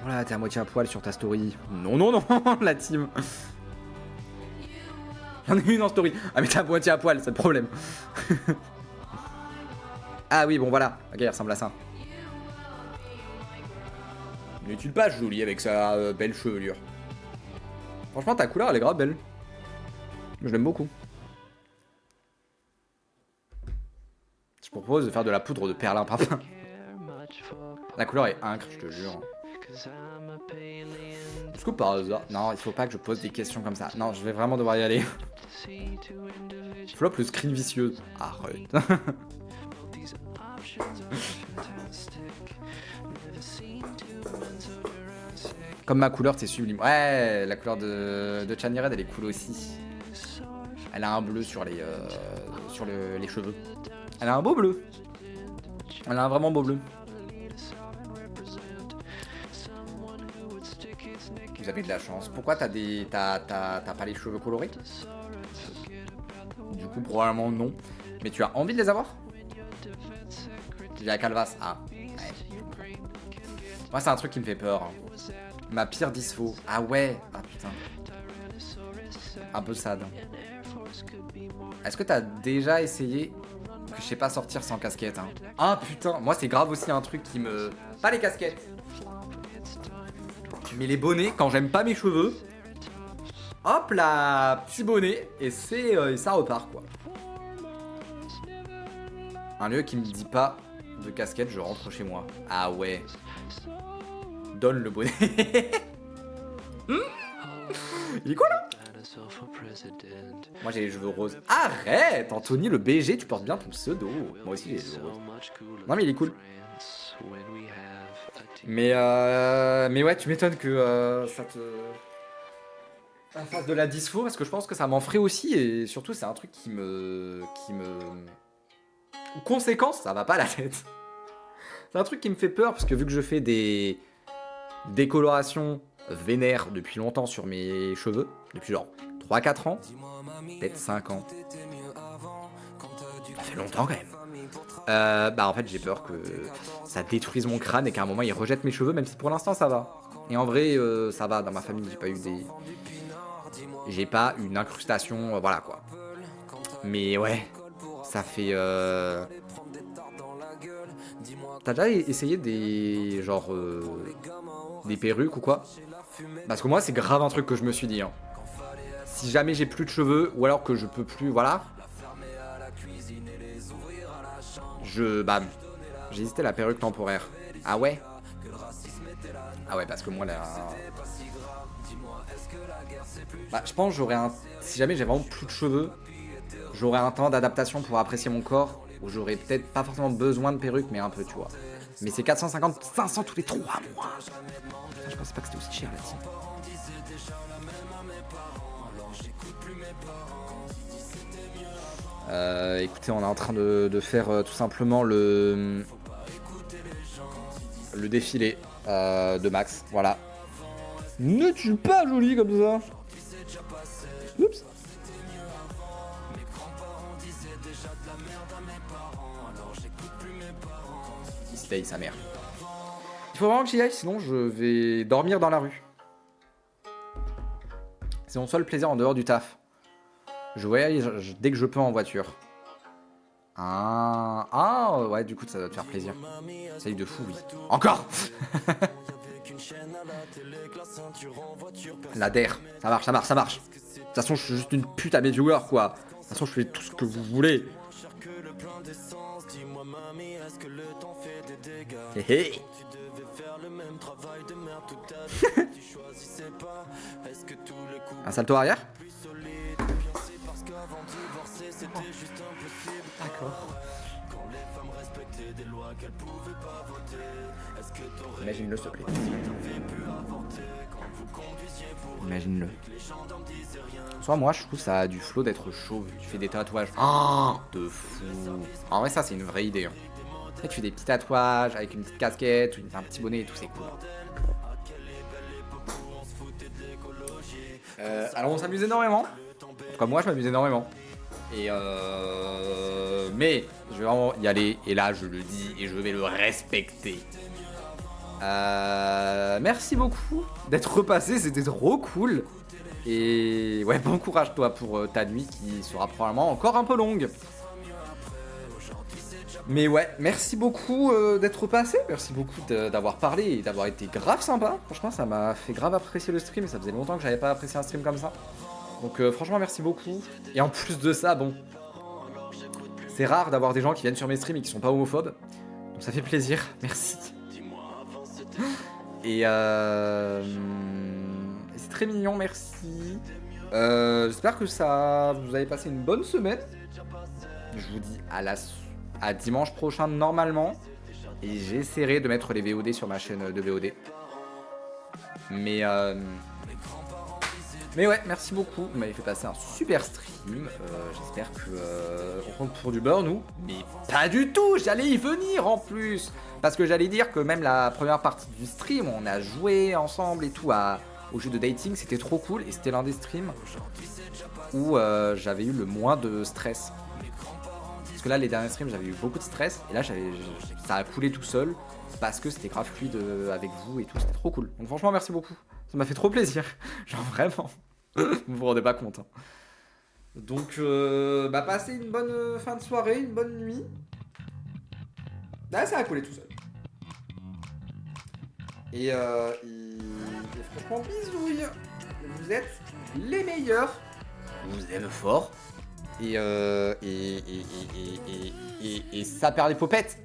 Voilà, t'es à moitié à poil sur ta story. Non, la team. J'en ai une en story. Ah, mais t'es à moitié à poil, c'est le problème. Ah oui, bon, voilà. Ok, il ressemble à ça. N'est-il pas joli avec sa belle chevelure? Franchement, ta couleur, elle est grave belle. Je l'aime beaucoup. Je propose de faire de la poudre de perlimpinpin. La couleur est incre, je te jure. Est-ce que par hasard... Non, il faut pas que je pose des questions comme ça. Non, je vais vraiment devoir y aller. Flop le screen vicieux. Arrête. Comme ma couleur, c'est sublime. Ouais, la couleur de Chani Red, elle est cool aussi. Elle a un bleu sur les cheveux. Elle a un beau bleu. Elle a un vraiment beau bleu. Vous avez de la chance. Pourquoi t'as pas les cheveux colorés? Du coup, probablement non. Mais tu as envie de les avoir? Il y a Calvas. Ah. Ouais. Moi, c'est un truc qui me fait peur. Ma pire dispo. Ah ouais. Ah putain. Un peu sad. Est-ce que t'as déjà essayé que je sais pas sortir sans casquette hein? Ah putain. Moi, c'est grave aussi un truc qui me... Pas les casquettes. Mais les bonnets, quand j'aime pas mes cheveux, hop là, petit bonnet, et ça repart quoi. Un lieu qui me dit pas de casquette, je rentre chez moi. Ah ouais. Donne le bonnet. Il est quoi là? Moi j'ai les cheveux roses. Arrête Anthony, le BG, tu portes bien ton pseudo. Moi aussi j'ai les cheveux roses. Non mais il est cool. Mais ouais, tu m'étonnes que ça fasse de la dispo parce que je pense que ça m'en ferait aussi et surtout c'est un truc qui me conséquence, ça va pas à la tête. C'est un truc qui me fait peur parce que vu que je fais des décolorations vénères depuis longtemps sur mes cheveux, depuis genre 3-4 ans, peut-être 5 ans. Ça fait longtemps quand même. Bah en fait j'ai peur que ça détruise mon crâne et qu'à un moment il rejette mes cheveux, même si pour l'instant ça va. Et en vrai ça va, dans ma famille j'ai pas une incrustation, voilà quoi. Mais ouais, ça fait T'as déjà essayé des des perruques ou quoi? Parce que moi c'est grave un truc que je me suis dit hein. Si jamais j'ai plus de cheveux ou alors que je peux plus, voilà. J'ai hésité la perruque temporaire. Ah ouais? Ah ouais, parce que moi là... Bah, je pense j'aurais un... Si jamais j'ai vraiment plus de cheveux, j'aurais un temps d'adaptation pour apprécier mon corps, où j'aurais peut-être pas forcément besoin de perruque, mais un peu, tu vois. Mais c'est 450, 500 tous les 3 mois. Putain, je pensais pas que c'était aussi cher là-dessus. Écoutez, on est en train de faire tout simplement le défilé de Max, voilà. N'est-il pas joli comme ça? Oups. Il se taille sa mère. Il faut vraiment que j'y aille, sinon je vais dormir dans la rue. C'est mon seul plaisir en dehors du taf. Je voyage dès que je peux en voiture. Ah, ouais, du coup, ça doit te faire plaisir. Salut de fou, oui. Encore. La DER, ça marche, ça marche, ça marche. De toute façon, je suis juste une pute à mes viewers, quoi. De toute façon, je fais tout ce que vous voulez. Hé hé. Un salto arrière. D'accord. Imagine-le s'il te plaît. Imagine-le. Soit moi je trouve ça a du flow d'être chauve. Tu fais des tatouages. Oh, de fou. En vrai ça c'est une vraie idée. Hein. Tu fais des petits tatouages avec une petite casquette, un petit bonnet et tout, c'est cool. Alors on s'amuse énormément. En tout cas moi je m'amuse énormément. Et mais je vais vraiment y aller. Et là je le dis et je vais le respecter. Merci beaucoup d'être repassé, c'était trop cool. Et ouais, bon courage toi pour ta nuit qui sera probablement encore un peu longue. Mais ouais, merci beaucoup d'être passé, merci beaucoup d'avoir parlé et d'avoir été grave sympa. Franchement, ça m'a fait grave apprécier le stream et ça faisait longtemps que j'avais pas apprécié un stream comme ça. Donc franchement, merci beaucoup. Et en plus de ça, bon, c'est rare d'avoir des gens qui viennent sur mes streams et qui sont pas homophobes. Donc ça fait plaisir, merci. Et c'est très mignon, merci. J'espère que vous avez passé une bonne semaine. Je vous dis à dimanche prochain normalement. Et j'essaierai de mettre les VOD sur ma chaîne de VOD. Mais ouais, merci beaucoup. Vous m'avez fait passer un super stream. J'espère que on compte pour du beurre, nous. Mais pas du tout, j'allais y venir en plus. Parce que j'allais dire que même la première partie du stream, on a joué ensemble et tout au jeu de dating. C'était trop cool. Et c'était l'un des streams où j'avais eu le moins de stress. Parce que là, les derniers streams, j'avais eu beaucoup de stress. Et là, ça a coulé tout seul. Parce que c'était grave fluide avec vous et tout. C'était trop cool. Donc franchement, merci beaucoup. Ça m'a fait trop plaisir. Genre vraiment. Vous vous rendez pas compte. Hein. Donc, passez une bonne fin de soirée, une bonne nuit. Là, ça a coulé tout seul. Et franchement, bisouilles. Vous êtes les meilleurs. On vous aime fort. Et ça perd les popettes.